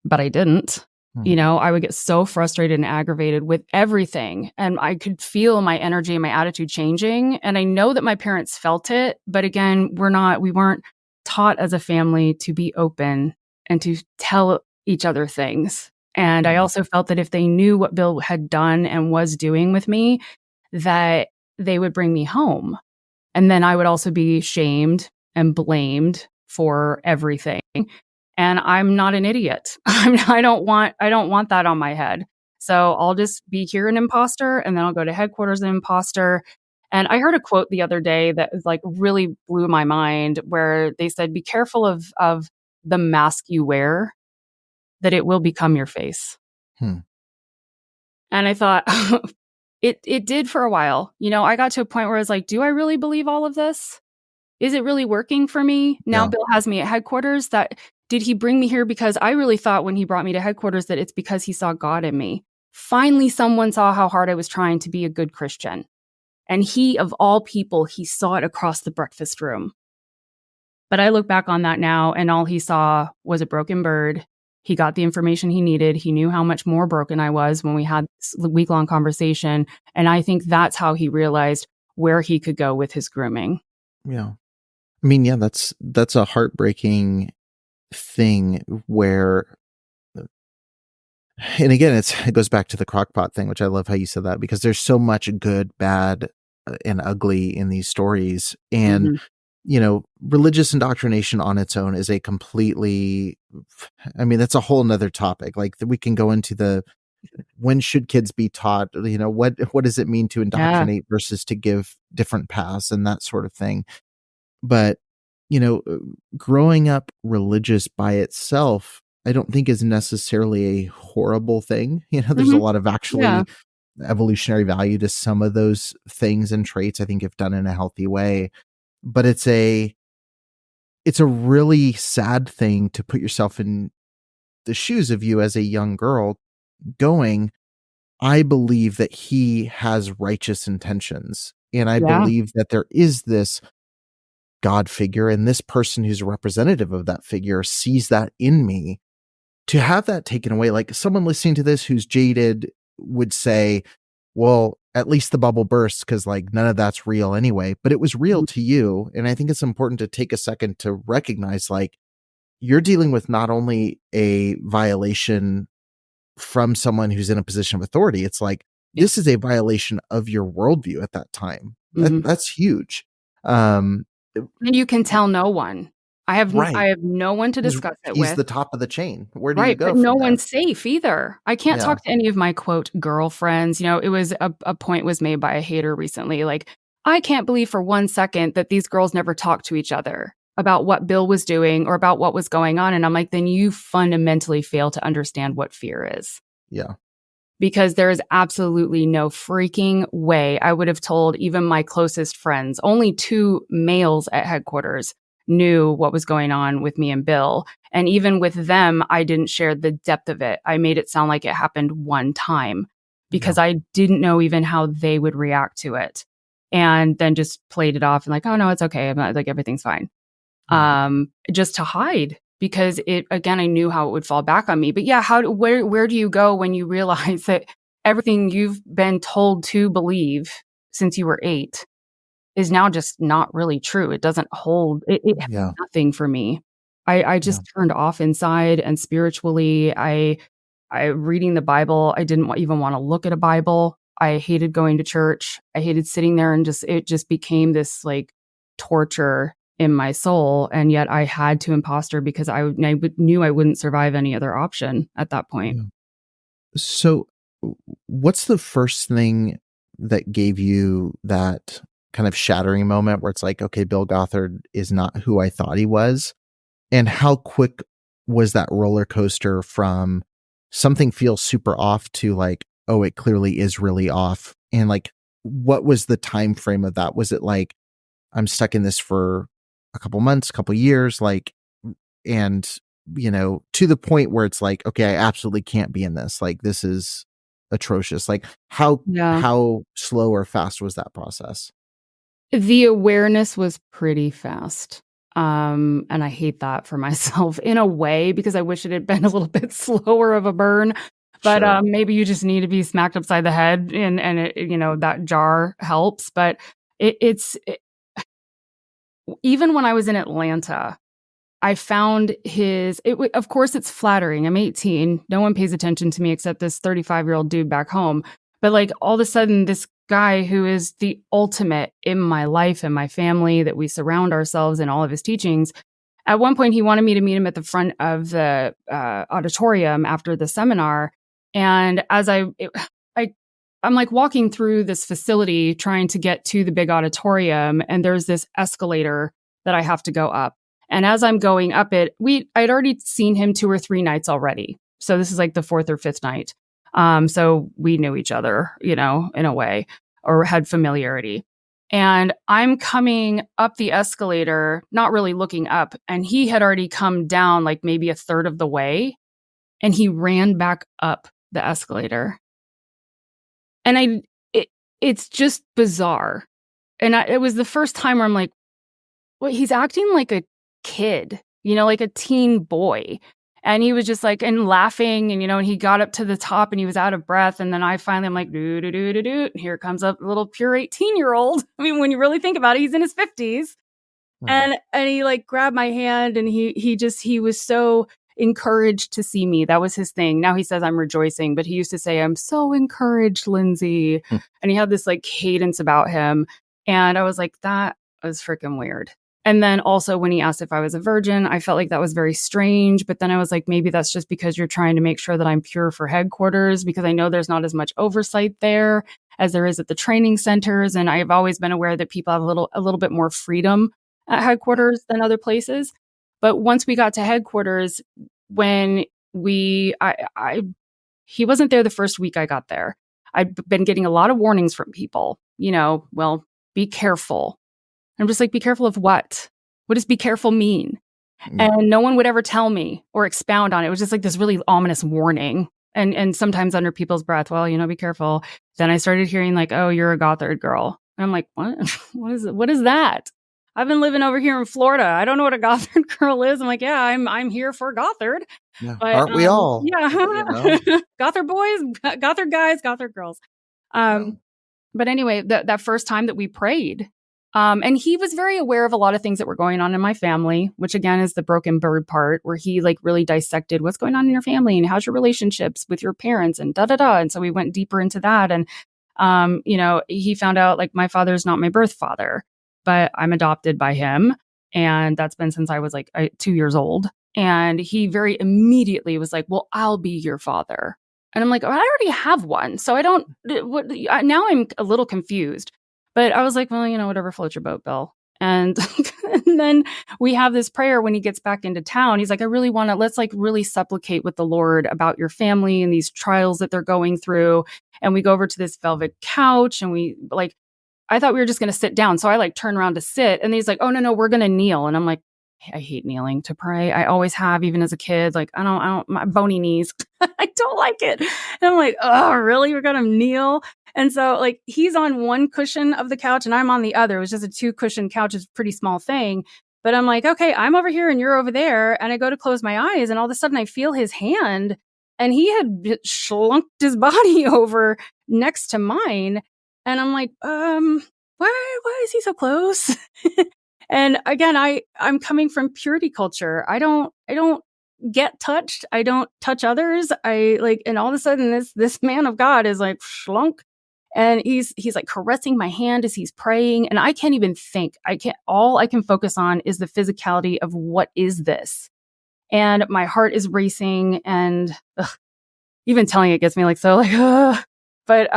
But I didn't. I would get so frustrated and aggravated with everything. And I could feel my energy and my attitude changing. And I know that my parents felt it. But again, we weren't taught as a family to be open and to tell each other things. And I also felt that if they knew what Bill had done and was doing with me, that they would bring me home. And then I would also be shamed and blamed for everything. And I'm not an idiot. I don't want that on my head. So I'll just be here an imposter, and then I'll go to headquarters an imposter. And I heard a quote the other day that like really blew my mind, where they said, "Be careful of the mask you wear, that it will become your face." And I thought, it did for a while. I got to a point where I was like, do I really believe all of this? Is it really working for me? Now Bill has me at headquarters. Did he bring me here because I really thought when he brought me to headquarters that it's because he saw God in me. Finally, someone saw how hard I was trying to be a good Christian. And he, of all people, he saw it across the breakfast room. But I look back on that now, and all he saw was a broken bird. He got the information he needed. He knew how much more broken I was when we had this week-long conversation. And I think that's how he realized where he could go with his grooming. Yeah. I mean, yeah, that's a heartbreaking thing where, and again, it goes back to the crockpot thing, which I love how you said that, because there's so much good, bad, and ugly in these stories. And, religious indoctrination on its own is a completely, that's a whole nother topic. Like we can go into when should kids be taught, what does it mean to indoctrinate versus to give different paths and that sort of thing. But, growing up religious by itself, I don't think is necessarily a horrible thing. There's a lot of actually evolutionary value to some of those things and traits, I think, if done in a healthy way. But it's a really sad thing to put yourself in the shoes of you as a young girl going, I believe that he has righteous intentions. And I believe that there is this God figure, and this person who's a representative of that figure sees that in me. To have that taken away, like someone listening to this who's jaded would say, well, at least the bubble bursts because like none of that's real anyway, but it was real to you. And I think it's important to take a second to recognize like you're dealing with not only a violation from someone who's in a position of authority, it's like this is a violation of your worldview at that time. That's huge. And you can tell no one. I have no one to discuss it with. He's the top of the chain. Where do you go? But no one's safe either. I can't talk to any of my quote girlfriends. It was a point was made by a hater recently. Like, I can't believe for 1 second that these girls never talked to each other about what Bill was doing or about what was going on. And I'm like, then you fundamentally fail to understand what fear is. Yeah. Because there is absolutely no freaking way I would have told even my closest friends. Only 2 males at headquarters knew what was going on with me and Bill. And even with them, I didn't share the depth of it. I made it sound like it happened one time because I didn't know even how they would react to it. And then just played it off and like, oh no, it's okay. I'm not, like, everything's fine. Just to hide. Because I knew how it would fall back on me. But yeah, where do you go when you realize that everything you've been told to believe since you were 8 is now just not really true? It doesn't hold. It has nothing for me. I just turned off inside and spiritually. I reading the Bible. I didn't even want to look at a Bible. I hated going to church. I hated sitting there and it just became this like torture in my soul. And yet I had to imposter because I knew I wouldn't survive any other option at that point. Yeah. So what's the first thing that gave you that kind of shattering moment where it's like, okay, Bill Gothard is not who I thought he was? And how quick was that roller coaster from something feels super off to like, oh, it clearly is really off? And like, what was the time frame of that? Was it like, I'm stuck in this for a couple months, couple years, like, and to the point where it's like, okay, I absolutely can't be in this. Like, this is atrocious. Like, how slow or fast was that process? The awareness was pretty fast. And I hate that for myself in a way, because I wish it had been a little bit slower of a burn. But Sure. maybe you just need to be smacked upside the head, and it, that jar helps. But even when I was in Atlanta, I found of course, it's flattering. I'm 18. No one pays attention to me except this 35-year-old dude back home. But like all of a sudden, this guy who is the ultimate in my life and my family, that we surround ourselves in all of his teachings. At one point, he wanted me to meet him at the front of the auditorium after the seminar. And as I'm like walking through this facility trying to get to the big auditorium, and there's this escalator that I have to go up. And as I'm going up it, I'd already seen him 2 or 3 nights already. So this is like the 4th or 5th night. So we knew each other, in a way, or had familiarity. And I'm coming up the escalator, not really looking up. And he had already come down like maybe a third of the way. And he ran back up the escalator. And it's just bizarre. And it was the first time where I'm like, well, he's acting like a kid, like a teen boy. And he was just like, and laughing, and he got up to the top and he was out of breath. And then I'm like, do, do, do, do, do. And here comes a little pure 18-year-old. I mean, when you really think about it, he's in his 50s. And he like grabbed my hand, and he was so encouraged to see me. That was his thing. Now he says I'm rejoicing, but he used to say, I'm so encouraged, Lindsay. And he had this like cadence about him. And I was like, that was freaking weird. And then also when he asked if I was a virgin, I felt like that was very strange. But then I was like, maybe that's just because you're trying to make sure that I'm pure for headquarters, because I know there's not as much oversight there as there is at the training centers. And I've always been aware that people have a little bit more freedom at headquarters than other places. But once we got to headquarters, when he wasn't there the first week I got there. I'd been getting a lot of warnings from people, well, be careful. I'm just like, be careful of what? What does be careful mean? Yeah. And no one would ever tell me or expound on it. It was just like this really ominous warning. And sometimes under people's breath, well, be careful. Then I started hearing like, oh, you're a Gothard girl. And I'm like, what? What is that? I've been living over here in Florida. I don't know what a Gothard girl is. I'm like, yeah, I'm here for Gothard. Yeah. But, aren't we all? Yeah. Gothard boys, Gothard guys, Gothard girls. But anyway, that first time that we prayed, and he was very aware of a lot of things that were going on in my family, which again is the broken bird part, where he like really dissected what's going on in your family and how's your relationships with your parents and da-da-da. And so we went deeper into that. And, he found out like my father's not my birth father, but I'm adopted by him. And that's been since I was like 2 years old. And he very immediately was like, well, I'll be your father. And I'm like, oh, I already have one. So now I'm a little confused. But I was like, well, whatever floats your boat, Bill. And, and then we have this prayer when he gets back into town. He's like, let's like really supplicate with the Lord about your family and these trials that they're going through. And we go over to this velvet couch, and we like, I thought we were just going to sit down. So I like turn around to sit, and he's like, oh, no, we're going to kneel. And I'm like, I hate kneeling to pray. I always have, even as a kid. Like, I don't, my bony knees. I don't like it. And I'm like, oh, really? We're going to kneel? And so like he's on one cushion of the couch and I'm on the other. It was just a 2-cushion couch. It's a pretty small thing. But I'm like, okay, I'm over here and you're over there. And I go to close my eyes, and all of a sudden I feel his hand, and he had schlunked his body over next to mine. And I'm like, why is he so close? And again, I'm coming from purity culture. I don't get touched. I don't touch others. And all of a sudden this man of God is like schlunk. And he's like caressing my hand as he's praying. And I can't even think. All I can focus on is the physicality of what is this? And my heart is racing, and even telling it gets me like, so like, but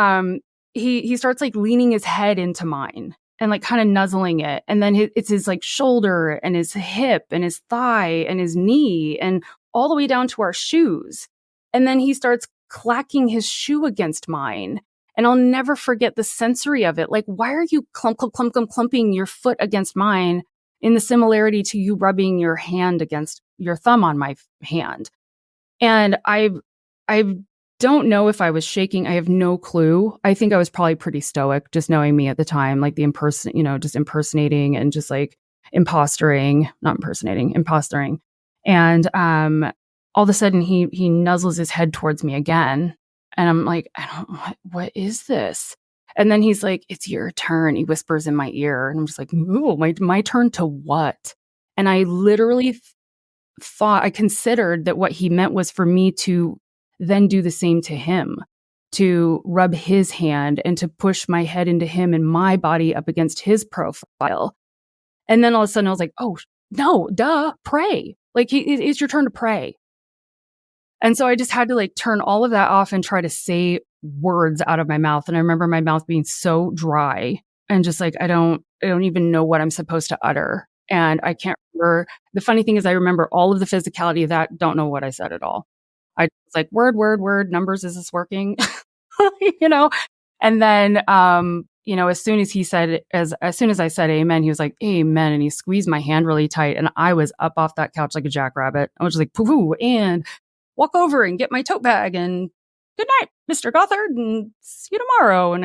he starts like leaning his head into mine and like kind of nuzzling it. And then it's his like shoulder and his hip and his thigh and his knee and all the way down to our shoes. And then he starts clacking his shoe against mine. And I'll never forget the sensory of it. Like, why are you clumping your foot against mine in the similarity to you rubbing your hand against your thumb on my hand? And I don't know if I was shaking. I have no clue. I think I was probably pretty stoic, just knowing me at the time, like just impersonating and just like, impostoring. And all of a sudden he nuzzles his head towards me again. And I'm like, what is this? And then he's like, it's your turn. He whispers in my ear. And I'm just like, ooh, my turn to what? And I literally I considered that what he meant was for me to then do the same to him, to rub his hand and to push my head into him and my body up against his profile. And then all of a sudden I was like, oh, no, duh, pray. Like, it's your turn to pray. And so I just had to like turn all of that off and try to say words out of my mouth. And I remember my mouth being so dry and just like, I don't even know what I'm supposed to utter. And I can't remember. The funny thing is I remember all of the physicality of that. Don't know what I said at all. I was like, word, numbers. Is this working? And then, as soon as I said amen, he was like, amen. And he squeezed my hand really tight. And I was up off that couch like a jackrabbit. I was just like, poo-poo, and walk over and get my tote bag and good night, Mr. Gothard, and see you tomorrow. And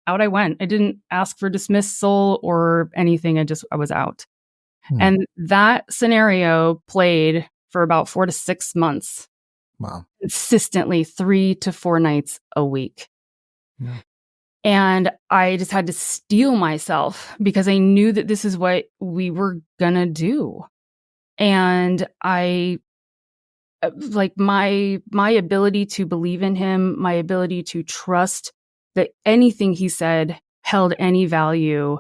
out I went. I didn't ask for dismissal or anything. I was out. And that scenario played for about 4 to 6 months. Wow. Consistently 3 to 4 nights a week. Yeah. And I just had to steel myself because I knew that this is what we were going to do. And I like my ability to believe in him, my ability to trust that anything he said held any value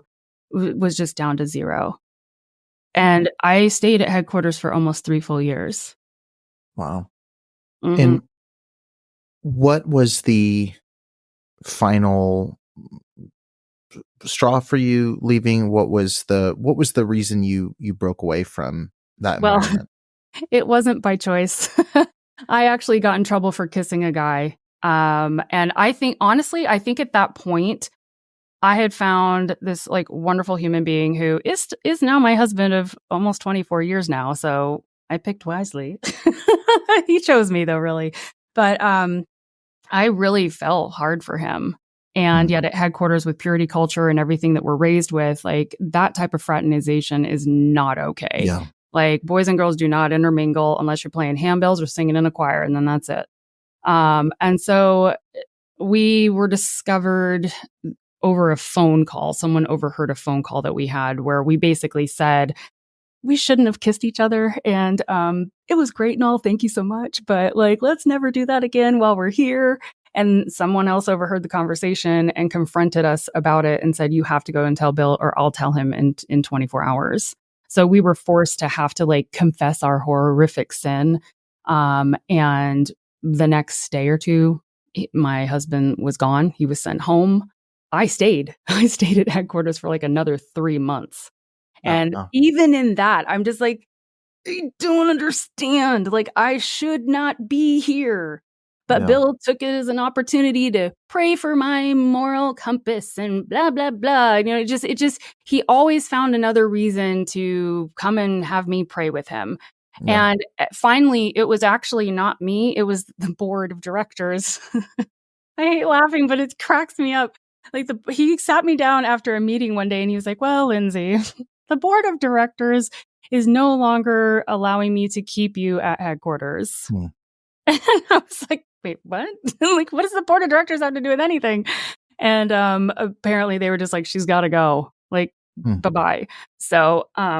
was just down to zero. And I stayed at headquarters for almost 3 full years. Wow. Mm-hmm. And what was the final straw for you leaving? What was the reason you broke away from that environment? It wasn't by choice. I actually got in trouble for kissing a guy. And I think at that point, I had found this like wonderful human being who is now my husband of almost 24 years now. So I picked wisely. He chose me though, really. But I really fell hard for him. And yet at headquarters with purity culture and everything that we're raised with, like that type of fraternization is not okay. Yeah. Like boys and girls do not intermingle unless you're playing handbells or singing in a choir, and then that's it. And so we were discovered over a phone call. Someone overheard a phone call that we had where we basically said, we shouldn't have kissed each other. And it was great and all. Thank you so much. But like, let's never do that again while we're here. And someone else overheard the conversation and confronted us about it and said, you have to go and tell Bill or I'll tell him in 24 hours. So we were forced to have to like confess our horrific sin. And the next day or two, my husband was gone. He was sent home. I stayed at headquarters for like another 3 months. And even in that, I'm just like, I don't understand. Like, I should not be here. But Bill took it as an opportunity to pray for my moral compass and blah, blah, blah. He always found another reason to come and have me pray with him. Yeah. And finally, it was actually not me. It was the board of directors. I hate laughing, but it cracks me up. Like he sat me down after a meeting one day and he was like, well, Lindsay, the board of directors is no longer allowing me to keep you at headquarters. And I was like, wait, what? Like, what does the board of directors have to do with anything? And apparently they were just like, she's got to go. Like, bye-bye. So I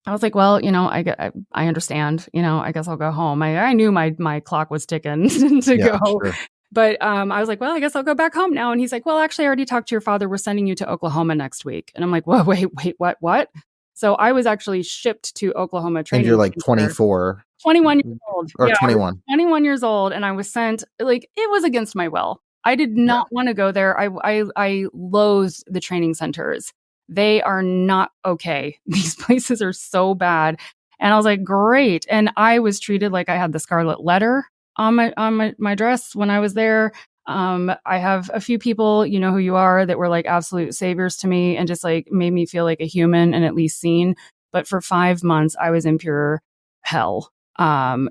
was like, well, I understand. I guess I'll go home. I knew my clock was ticking to go. Sure. But I was like, well, I guess I'll go back home now. And he's like, well, actually, I already talked to your father. We're sending you to Oklahoma next week. And I'm like, whoa, wait, what? So I was actually shipped to Oklahoma training. And you're like 24. 21 years old. Or 21. 21 years old. And I was sent, like, it was against my will. I did not want to go there. I loathed the training centers. They are not okay. These places are so bad. And I was like, great. And I was treated like I had the scarlet letter on my dress when I was there. I have a few people, you know who you are, that were like absolute saviors to me and just like made me feel like a human and at least seen. But for 5 months, I was in pure hell,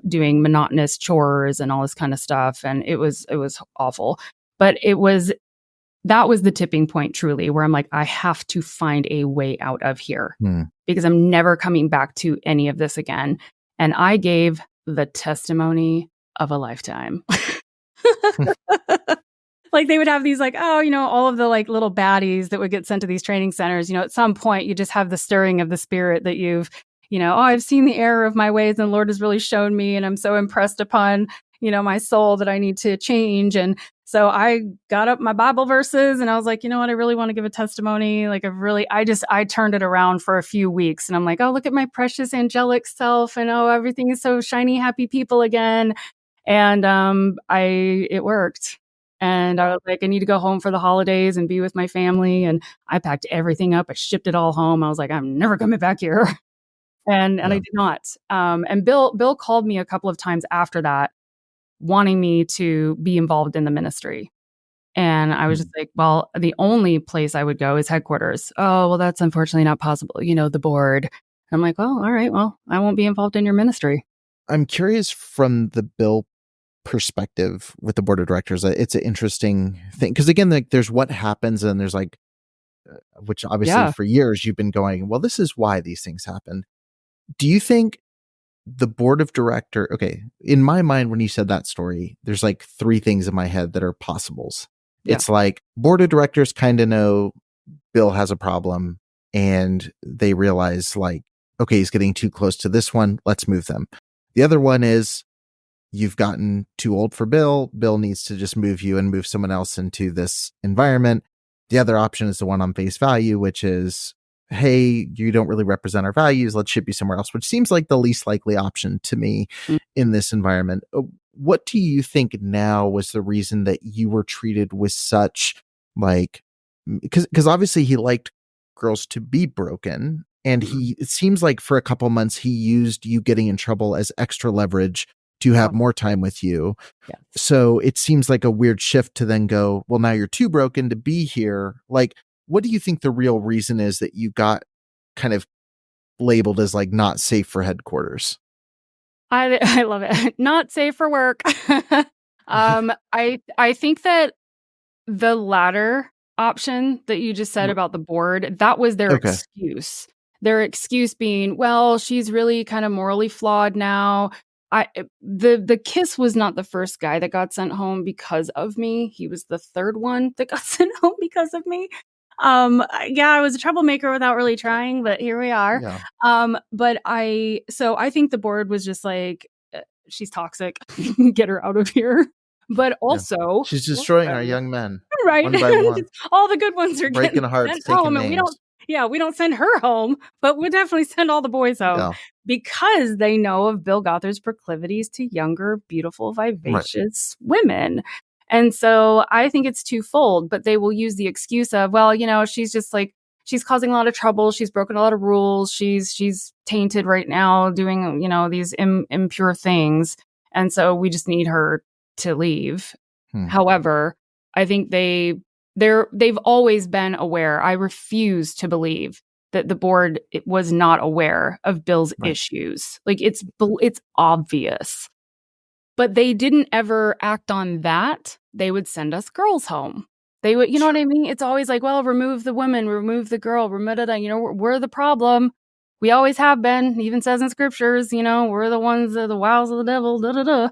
doing monotonous chores and all this kind of stuff. And it was awful. But that was the tipping point, truly, where I'm like, I have to find a way out of here because I'm never coming back to any of this again. And I gave the testimony of a lifetime. Like they would have these like, oh, all of the like little baddies that would get sent to these training centers. At some point you just have the stirring of the spirit that you've, oh, I've seen the error of my ways and the Lord has really shown me. And I'm so impressed upon, my soul that I need to change. And so I got up my Bible verses and I was like, you know what? I really want to give a testimony. Like I turned it around for a few weeks and I'm like, oh, look at my precious angelic self. And oh, everything is so shiny, happy people again. And it worked. And I was like, I need to go home for the holidays and be with my family. And I packed everything up. I shipped it all home. I was like, I'm never coming back here. And I did not. And Bill called me a couple of times after that, wanting me to be involved in the ministry. And I was just like, well, the only place I would go is headquarters. Oh, well, that's unfortunately not possible. The board. I'm like, well, all right, well, I won't be involved in your ministry. I'm curious from the Bill perspective with the board of directors. It's an interesting thing because again, like there's what happens and there's like, which obviously for years you've been going, well, this is why these things happen. Do you think the board of director? Okay, in my mind, when you said that story, there's like three things in my head that are possibles. Yeah. It's like board of directors kind of know Bill has a problem and they realize like, okay, he's getting too close to this one. Let's move them. The other one is you've gotten too old for Bill. Bill needs to just move you and move someone else into this environment. The other option is the one on face value, which is, hey, you don't really represent our values. Let's ship you somewhere else, which seems like the least likely option to me in this environment. What do you think now was the reason that you were treated with such like, because obviously he liked girls to be broken. And it seems like for a couple months, he used you getting in trouble as extra leverage to have more time with you. Yeah. So it seems like a weird shift to then go, well, now you're too broken to be here. Like, what do you think the real reason is that you got kind of labeled as like not safe for headquarters? I love it. Not safe for work. I think that the latter option that you just said about the board, that was their excuse. Their excuse being, well, she's really kind of morally flawed now. The Kiss was not the first guy that got sent home because of me. He was the third one that got sent home because of me. I was a troublemaker without really trying, but here we are. Yeah. But I think the board was just like, she's toxic. Get her out of here. But also, she's destroying our young men, right? One by one. All the good ones are breaking hearts, taking home, and we don't send her home, but we definitely send all the boys home because they know of Bill Gothard's proclivities to younger, beautiful, vivacious women. And so I think it's twofold, but they will use the excuse of, well, she's just like, she's causing a lot of trouble. She's broken a lot of rules. She's tainted right now doing, these impure things. And so we just need her to leave. However, I think they've always been aware. I refuse to believe that the board was not aware of Bill's issues. Like it's obvious. But they didn't ever act on that. They would send us girls home. They would, you know what I mean? It's always like, well, remove the woman, remove the girl, we're the problem. We always have been. It even says in scriptures, we're the ones that are the wiles of the devil, da da da.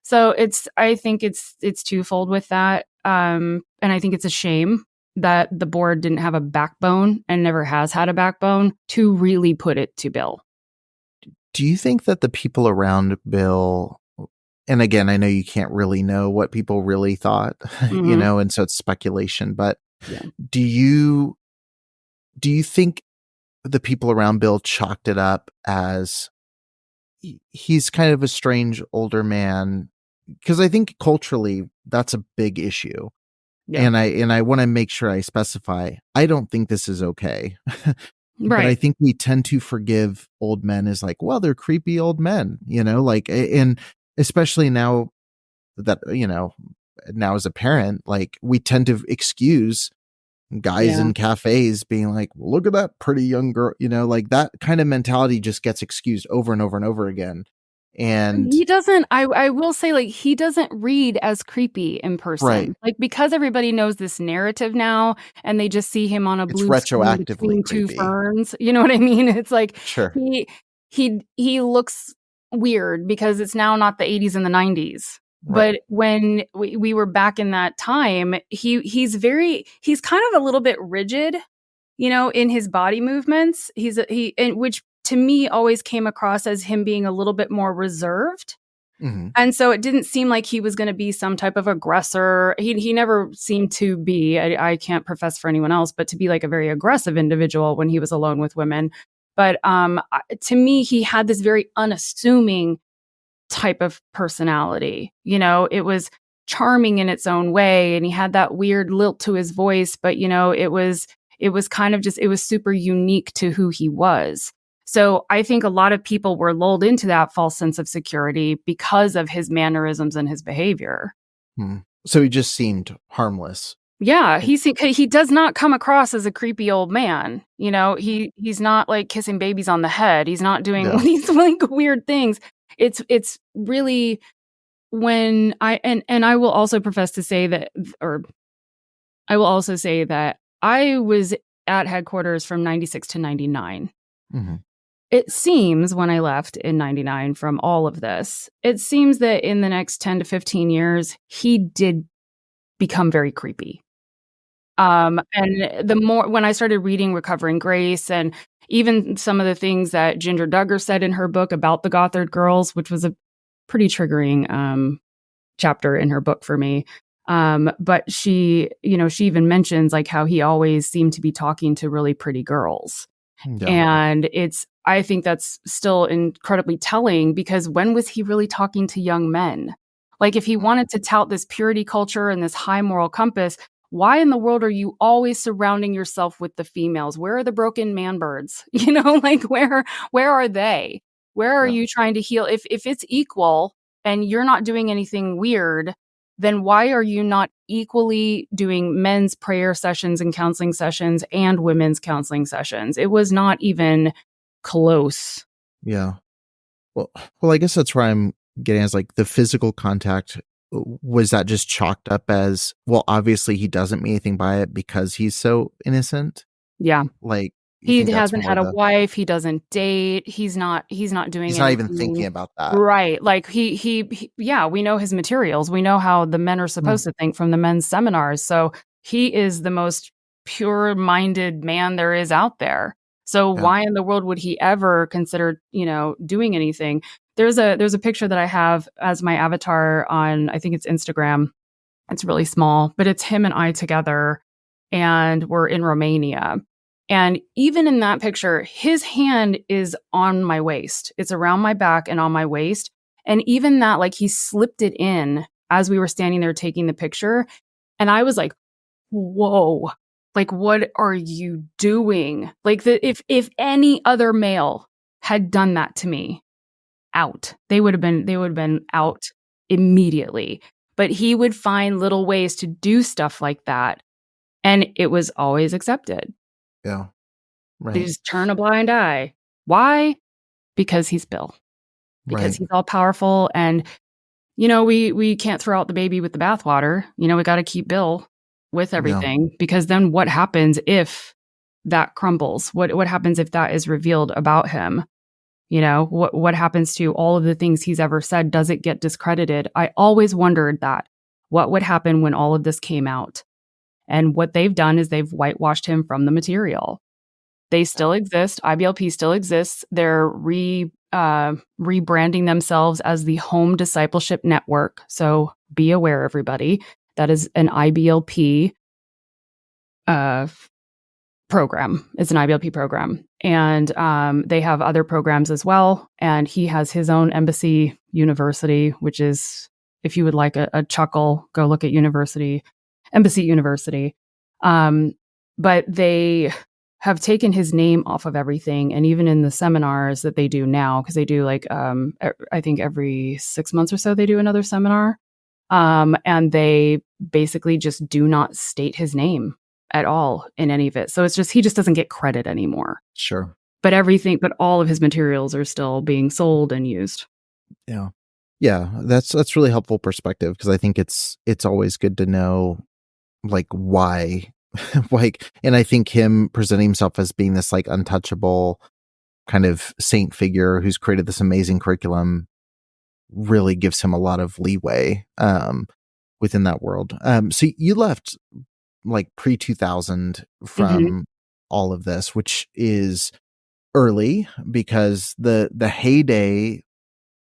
So I think it's twofold with that. And I think it's a shame that the board didn't have a backbone and never has had a backbone to really put it to Bill. Do you think that the people around Bill, and again, I know you can't really know what people really thought, and so it's speculation, but do you think the people around Bill chalked it up as he's kind of a strange older man? Because I think culturally that's a big issue. Yeah. And I want to make sure I specify, I don't think this is okay. But I think we tend to forgive old men as like, well, they're creepy old men, and especially now that, now as a parent, like we tend to excuse guys in cafes being like, well, look at that pretty young girl, like that kind of mentality just gets excused over and over and over again. And he doesn't, I will say, like, he doesn't read as creepy in person. Right. Like, because everybody knows this narrative now and they just see him on a It's blue screen retroactively between two creepy. ferns. You know what I mean? It's like Sure. he looks weird because it's now not the 80s and the 90s. Right. But when we were back in that time, he's kind of a little bit rigid, you know, in his body movements. Which to me always came across as him being a little bit more reserved. Mm-hmm. And so it didn't seem like he was going to be some type of aggressor. He never seemed to be, I can't profess for anyone else, but to be like a very aggressive individual when he was alone with women. But to me, he had this very unassuming type of personality. You know, it was charming in its own way, and he had that weird lilt to his voice, but you know, it was kind of just, it was super unique to who he was. So I think a lot of people were lulled into that false sense of security because of his mannerisms and his behavior. So he just seemed harmless. Yeah, he does not come across as a creepy old man. You know, he's not like kissing babies on the head. He's not doing these like weird things. It's really when I will also profess to say that, or I will also say that I was at headquarters from 96 to 99. Mm-hmm. It seems when I left in 99 from all of this, it seems that in the next 10 to 15 years, he did become very creepy. And the more, when I started reading Recovering Grace and even some of the things that Ginger Duggars said in her book about the Gothard girls, which was a pretty triggering chapter in her book for me. But she even mentions like how he always seemed to be talking to really pretty girls. Yeah. And I think that's still incredibly telling, because when was he really talking to young men? Like, if he wanted to tout this purity culture and this high moral compass, why in the world are you always surrounding yourself with the females? Where are the broken man birds? You know, like where are they? Where are you trying to heal? If it's equal and you're not doing anything weird, then why are you not equally doing men's prayer sessions and counseling sessions and women's counseling sessions? It was not even close. Yeah. Well, I guess that's where I'm getting, as like the physical contact. Was that just chalked up as, well, obviously he doesn't mean anything by it because he's so innocent? Yeah. Like, he hasn't had a wife. He doesn't date. He's not doing anything. He's not even thinking about that. Right. Like he yeah, we know his materials. We know how the men are supposed to think from the men's seminars. So he is the most pure-minded man there is out there. So why in the world would he ever consider, doing anything? There's a picture that I have as my avatar on, I think it's Instagram. It's really small, but it's him and I together, and we're in Romania. And even in that picture, his hand is on my waist. It's around my back and on my waist. And even that, like, he slipped it in as we were standing there taking the picture. And I was like, whoa, like, what are you doing? Like, if any other male had done that to me, out. They would have been out immediately. But he would find little ways to do stuff like that. And it was always accepted. Yeah. Right. They just turn a blind eye. Why? Because he's Bill. Because he's all powerful. And, we can't throw out the baby with the bathwater. We got to keep Bill with everything, because then what happens if that crumbles? What happens if that is revealed about him? What happens to all of the things he's ever said? Does it get discredited? I always wondered that. What would happen when all of this came out? And what they've done is they've whitewashed him from the material. They still exist. IBLP still exists. They're rebranding themselves as the Home Discipleship Network. So be aware, everybody. That is an IBLP program. It's an IBLP program. And they have other programs as well. And he has his own Embassy University, which is, if you would like a chuckle, go look at Embassy University. But they have taken his name off of everything. And even in the seminars that they do now, because they do like, I think every 6 months or so, they do another seminar. And they basically just do not state his name at all in any of it. So it's just, he just doesn't get credit anymore. Sure. But all of his materials are still being sold and used. Yeah. Yeah, that's really helpful perspective, because I think it's always good to know, like, why. Like, and I think him presenting himself as being this, like, untouchable kind of saint figure who's created this amazing curriculum really gives him a lot of leeway within that world. So you left like pre-2000 Hmm. from all of this, which is early, because the heyday,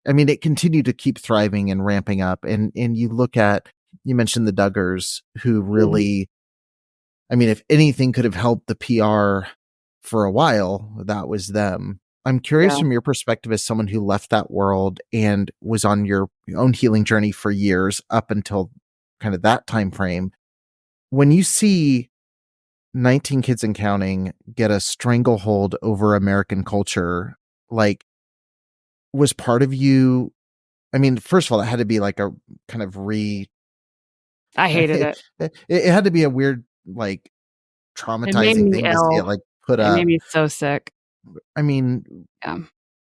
I mean, it continued to keep thriving and ramping up. And you mentioned the Duggars, who Hmm. really, I mean, if anything could have helped the PR for a while, that was them. I'm curious Yeah. from your perspective, as someone who left that world and was on your own healing journey for years up until kind of that time frame. When you see 19 Kids and Counting get a stranglehold over American culture, like, was part of you, I mean, first of all, it had to be like a kind of I hated it. it had to be a weird, like, It made traumatizing me thing to see it, ill. like, put It made up. me so sick. I mean, Yeah.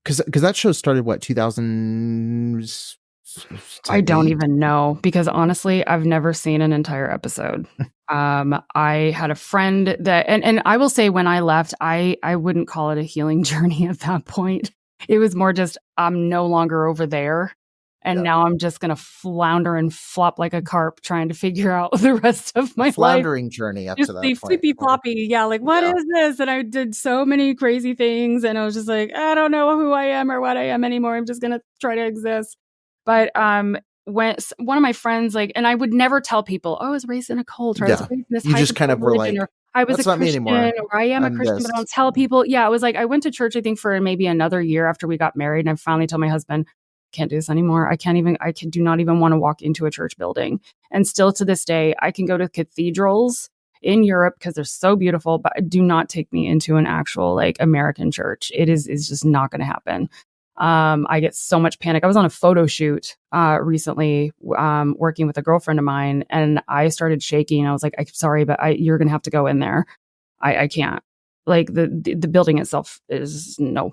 because that show started, what, 2000 I to don't 8? even know, because honestly, I've never seen an entire episode. I had a friend that, and I will say, when I left, I wouldn't call it a healing journey at that point. It was more just, I'm no longer over there. And Yeah. now I'm just going to flounder and flop like a carp trying to figure out the rest of A my life. floundering journey up Just to that the point flippy where, floppy. Yeah. Like, what yeah. is this? And I did so many crazy things. And I was just like, I don't know who I am or what I am anymore. I'm just going to try to exist. But when one of my friends, like, and I would never tell people, oh, I was raised in a cult, or I was Yeah. raised in this You hyper just kind of were religion, or like, I was a "That's not me Christian, anymore. or I am a I'm Christian, but I this." don't tell people. Yeah, it was like, I went to church, I think, for maybe another year after we got married. And I finally told my husband, can't do this anymore. Do not even want to walk into a church building. And still to this day, I can go to cathedrals in Europe because they're so beautiful, but do not take me into an actual, like, American church. Is just not going to happen. I get so much panic. I was on a photo shoot recently, working with a girlfriend of mine, and I started shaking. I was like, "I'm sorry, but you're going to have to go in there. I can't. Like, the building itself is no."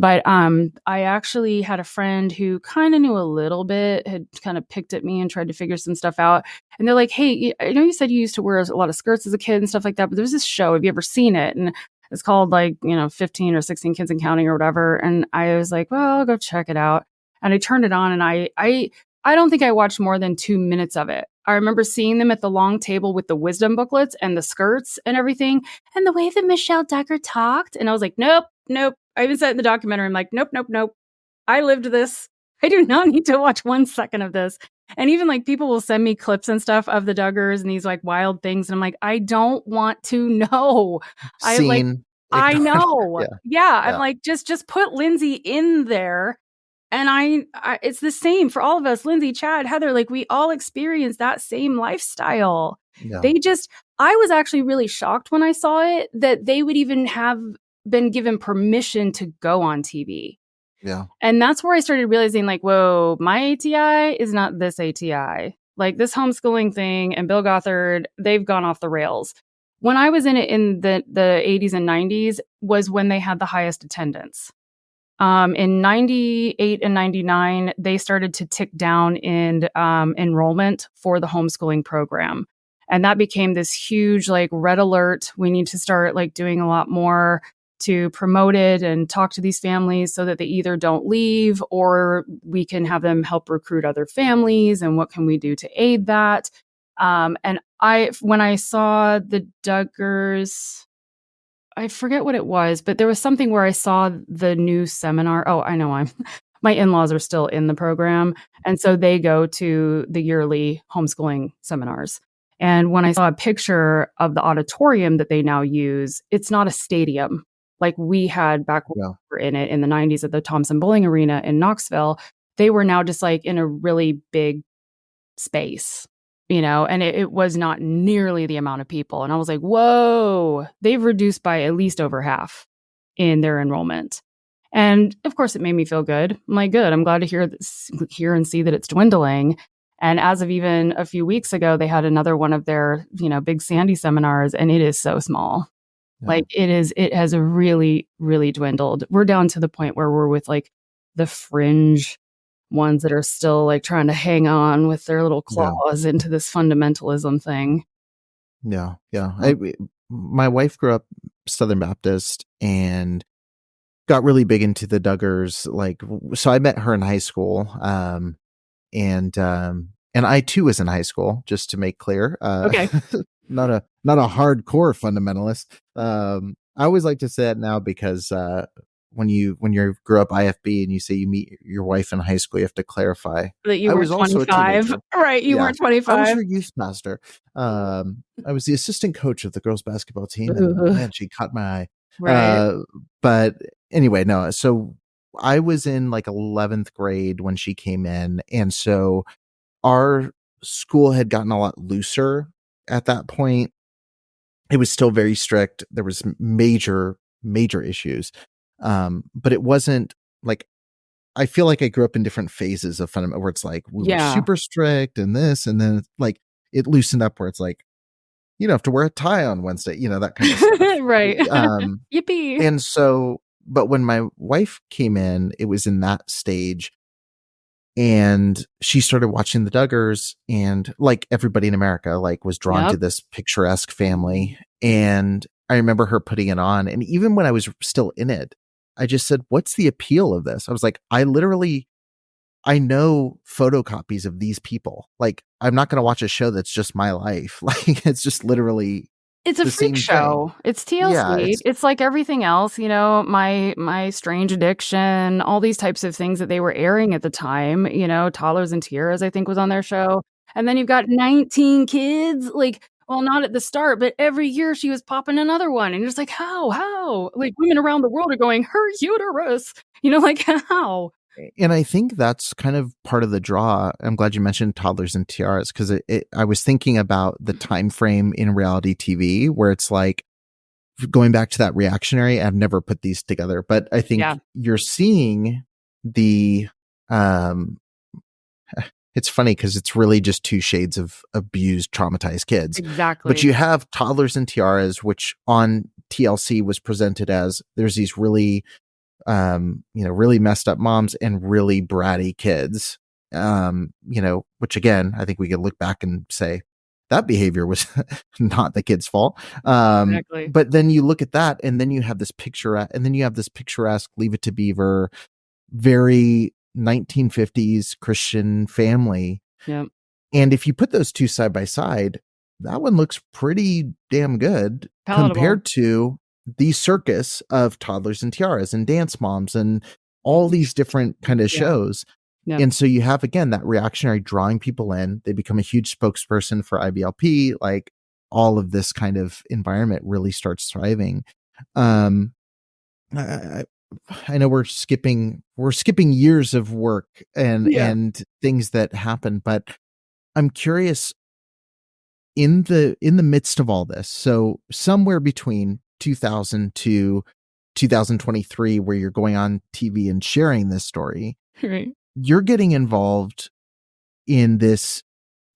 But I actually had a friend who kind of knew a little bit, had kind of picked at me and tried to figure some stuff out. And they're like, "Hey, I know you said you used to wear a lot of skirts as a kid and stuff like that, but there's this show. Have you ever seen it?" And it's called, like, 15 or 16 Kids and Counting or whatever. And I was like, "Well, I'll go check it out." And I turned it on, and I don't think I watched more than 2 minutes of it. I remember seeing them at the long table with the wisdom booklets and the skirts and everything, and the way that Michelle Duggar talked. And I was like, nope, nope. I even said in the documentary, I'm like, nope, nope, nope. I lived this. I do not need to watch 1 second of this. And even, like, people will send me clips and stuff of the Duggars and these, like, wild things. And I'm like, I don't want to know. I like, Scene, I ignore. know. Yeah, Yeah. I'm yeah, like, just put Lindsay in there. And it's the same for all of us, Lindsay, Chad, Heather, like, we all experience that same lifestyle. yeah, They just, I was actually really shocked when I saw it that they would even have been given permission to go on TV. yeah, And that's where I started realizing, like, whoa, my ATI is not this ATI. Like, this homeschooling thing and Bill Gothard, they've gone off the rails. When I was in it in the 80s and 90s was when they had the highest attendance. In 98 and 99, they started to tick down in enrollment for the homeschooling program. And that became this huge, like, red alert. We need to start, like, doing a lot more to promote it and talk to these families so that they either don't leave, or we can have them help recruit other families. And what can we do to aid that? And when I saw the Duggars, I forget what it was, but there was something where I saw the new seminar. Oh, I know, my in-laws are still in the program. And so they go to the yearly homeschooling seminars. And when I saw a picture of the auditorium that they now use, it's not a stadium like we had back when yeah, we were in it in the 90s at the Thompson Bowling Arena in Knoxville. They were now just, like, in a really big space, and it was not nearly the amount of people. And I was like, whoa, they've reduced by at least over half in their enrollment. And of course, it made me feel good. I'm like, good. I'm glad to hear and see that it's dwindling. And as of even a few weeks ago, they had another one of their, Big Sandy seminars, and it is so small. yeah. Like, it has really, really dwindled. We're down to the point where we're with, like, the fringe ones that are still like trying to hang on with their little Yeah. claws into this fundamentalism thing. Yeah. Yeah. My wife grew up Southern Baptist and got really big into the Duggars. Like, so I met her in high school. And I too was in high school, just to make clear. Okay. Not a hardcore fundamentalist. I always like to say that now because when you grew up IFB and you say you meet your wife in high school, you have to clarify That you I were was also a 25. teenager. Right. You Yeah, weren't I was 25. her youth pastor. I was the assistant coach of the girls basketball team, and Ooh. man, she caught my eye. Right. But anyway, no. So I was in like 11th grade when she came in, and so our school had gotten a lot looser at that point. It was still very strict. There was major issues. But it wasn't like, I feel like I grew up in different phases of fundamental where it's like we were Yeah. super strict and this, and then like it loosened up where it's like, you don't have to wear a tie on Wednesday, that kind of stuff. Right. Um, Yippee. and so, but when my wife came in, it was in that stage. And she started watching the Duggars, and like everybody in America, like was drawn to Yep. this picturesque family. And I remember her putting it on. And even when I was still in it, I just said, what's the appeal of this? I was like, I know photocopies of these people. Like, I'm not going to watch a show that's just my life. Like, it's just literally It's a the freak same show. thing. It's TLC. Yeah, It's like everything else, my strange addiction, all these types of things that they were airing at the time, Toddlers and Tiaras, I think, was on their show. And then you've got 19 kids, like, well, not at the start, but every year she was popping another one. And you're just like, how? Like, women around the world are going, her uterus, like, how? and I think that's kind of part of the draw. I'm glad you mentioned Toddlers and Tiaras, because I was thinking about the time frame in reality TV where it's like, going back to that reactionary, I've never put these together, but I think you're seeing the it's funny because it's really just two shades of abused, traumatized kids. Exactly. But you have Toddlers and Tiaras, which on TLC was presented as there's these really really messed up moms and really bratty kids. Which again, I think we could look back and say that behavior was not the kid's fault. Exactly. But then you look at that, and then you have this picturesque Leave It to Beaver, very 1950s Christian family. Yep. And if you put those two side by side, that one looks pretty damn good Palatable. compared to the circus of Toddlers and Tiaras and Dance Moms and all these different kind of shows. Yep. And so you have, again, that reactionary drawing people in. They become a huge spokesperson for IBLP. Like, all of this kind of environment really starts thriving. I know we're skipping years of work and things that happen, but I'm curious, in the midst of all this, so somewhere between 2000 to 2023, where you're going on TV and sharing this story, Right. You're getting involved in this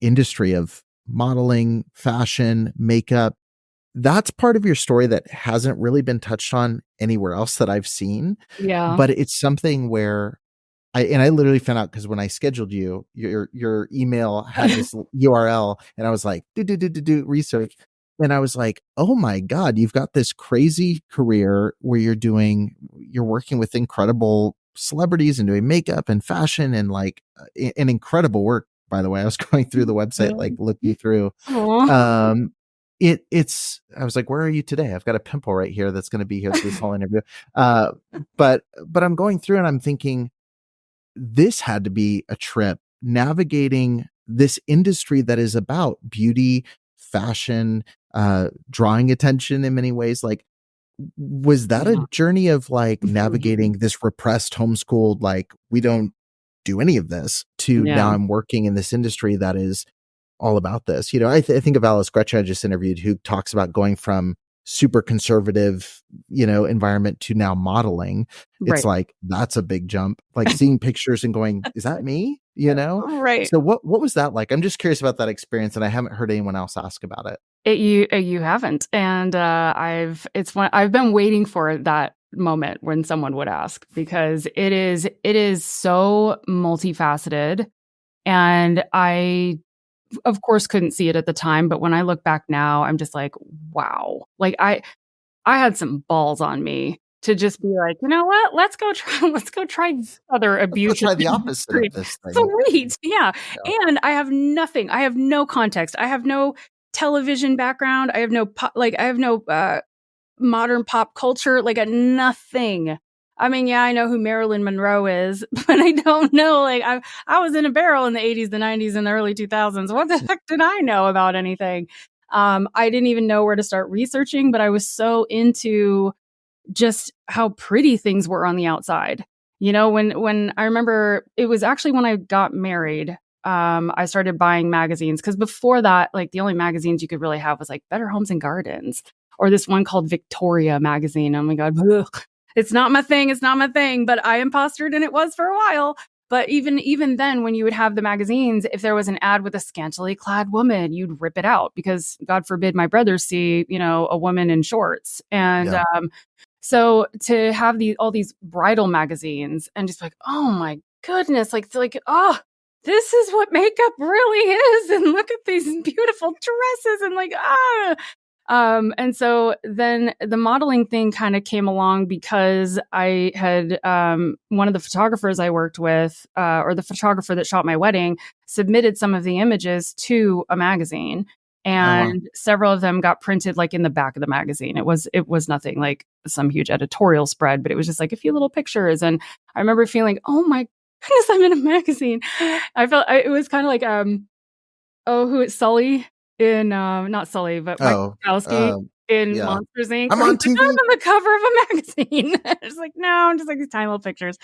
industry of modeling, fashion, makeup. That's part of your story that hasn't really been touched on anywhere else that I've seen. Yeah. But it's something where I literally found out because when I scheduled you, your email had this URL, and I was like, do research. And I was like, oh my God, you've got this crazy career where you're working with incredible celebrities and doing makeup and fashion and like an incredible work, by the way. I was going through the website, like looking through. Aww. It's I was like, where are you today? I've got a pimple right here that's going to be here through this whole interview. But I'm going through and I'm thinking, this had to be a trip navigating this industry that is about beauty, fashion, drawing attention in many ways. Like, was that a journey of like navigating this repressed, homeschooled, like, we don't do any of this, to now I'm working in this industry that is all about this? I think of Alice Gretchen, I just interviewed, who talks about going from super conservative, environment to now modeling. It's like, that's a big jump, like seeing pictures and going, is that me? Right. So what was that like? I'm just curious about that experience, and I haven't heard anyone else ask about it. You haven't, and I've been waiting for that moment when someone would ask, because it is so multifaceted. And I, of course, couldn't see it at the time. But when I look back now, I'm just like, wow. Like I had some balls on me to just be like, you know what? Let's go try other abuse. Let's try the opposite of this thing. Sweet. Yeah. And I have nothing. I have no context. I have no television background. I have no modern pop culture, like nothing. I mean, yeah, I know who Marilyn Monroe is, but I don't know. Like I was in a barrel in the 80s, the 90s, and the early 2000s. What the heck did I know about anything? I didn't even know where to start researching, but I was so into just how pretty things were on the outside. You know, when I remember, it was actually when I got married, I started buying magazines, because before that, like the only magazines you could really have was like Better Homes and Gardens, or this one called Victoria magazine. Oh my God, ugh. It's not my thing. It's not my thing, but I impostered and it was for a while. But even then, when you would have the magazines, if there was an ad with a scantily clad woman, you'd rip it out, because God forbid my brothers see, you know, a woman in shorts. And so to have all these bridal magazines and just like, oh my goodness, like oh, this is what makeup really is, and look at these beautiful dresses, and like and so then the modeling thing kind of came along, because I had one of the photographers I worked with, or the photographer that shot my wedding, submitted some of the images to a magazine, and several of them got printed like in the back of the magazine. It was nothing like some huge editorial spread, but it was just like a few little pictures. And I remember feeling, oh my goodness, I'm in a magazine. I felt it was kind of like who is Sully in not Sully, but Mike Wazowski in Monsters Inc. I'm on TV. I'm on the cover of a magazine. It's like, no, I'm just like these tiny little pictures.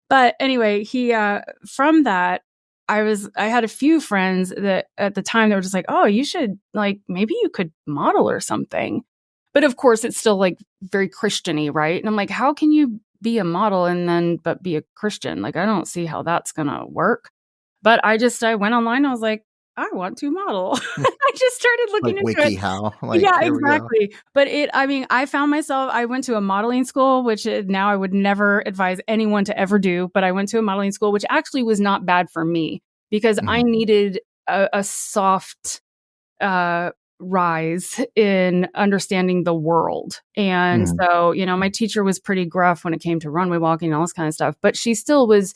But anyway, he from that, I had a few friends that at the time they were just like, oh, you should, like, maybe you could model or something. But of course, it's still like very Christian-y, right? And I'm like, how can you be a model but be a Christian? Like, I don't see how that's gonna work. But I went online and I was like, I want to model. I just started looking into it. WikiHow. Yeah, exactly. But I found myself, I went to a modeling school, which now I would never advise anyone to ever do. But I went to a modeling school, which actually was not bad for me, because I needed a soft rise in understanding the world. And so, you know, my teacher was pretty gruff when it came to runway walking and all this kind of stuff, but she still was,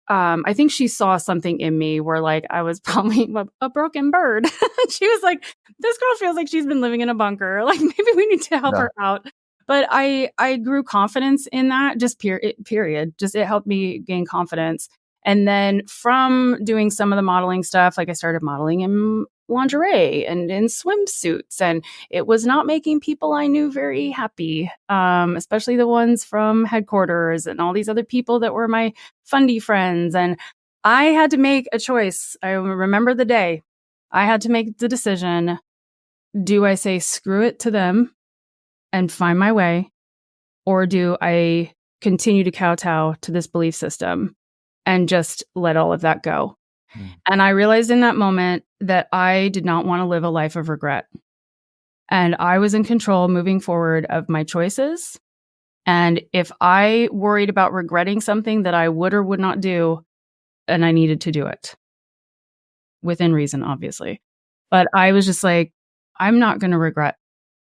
I think she saw something in me where, like, I was probably a broken bird. She was like, this girl feels like she's been living in a bunker. Like, maybe we need to help her out. But I grew confidence in that, just period. Just, it helped me gain confidence. And then from doing some of the modeling stuff, like I started modeling in lingerie and in swimsuits, and it was not making people I knew very happy, especially the ones from headquarters and all these other people that were my fundy friends. And I had to make a choice. I remember the day. I had to make the decision. Do I say screw it to them and find my way? Or do I continue to kowtow to this belief system and just let all of that go? And I realized in that moment that I did not want to live a life of regret. And I was in control moving forward of my choices. And if I worried about regretting something that I would or would not do, then I needed to do it. Within reason, obviously. But I was just like, I'm not going to regret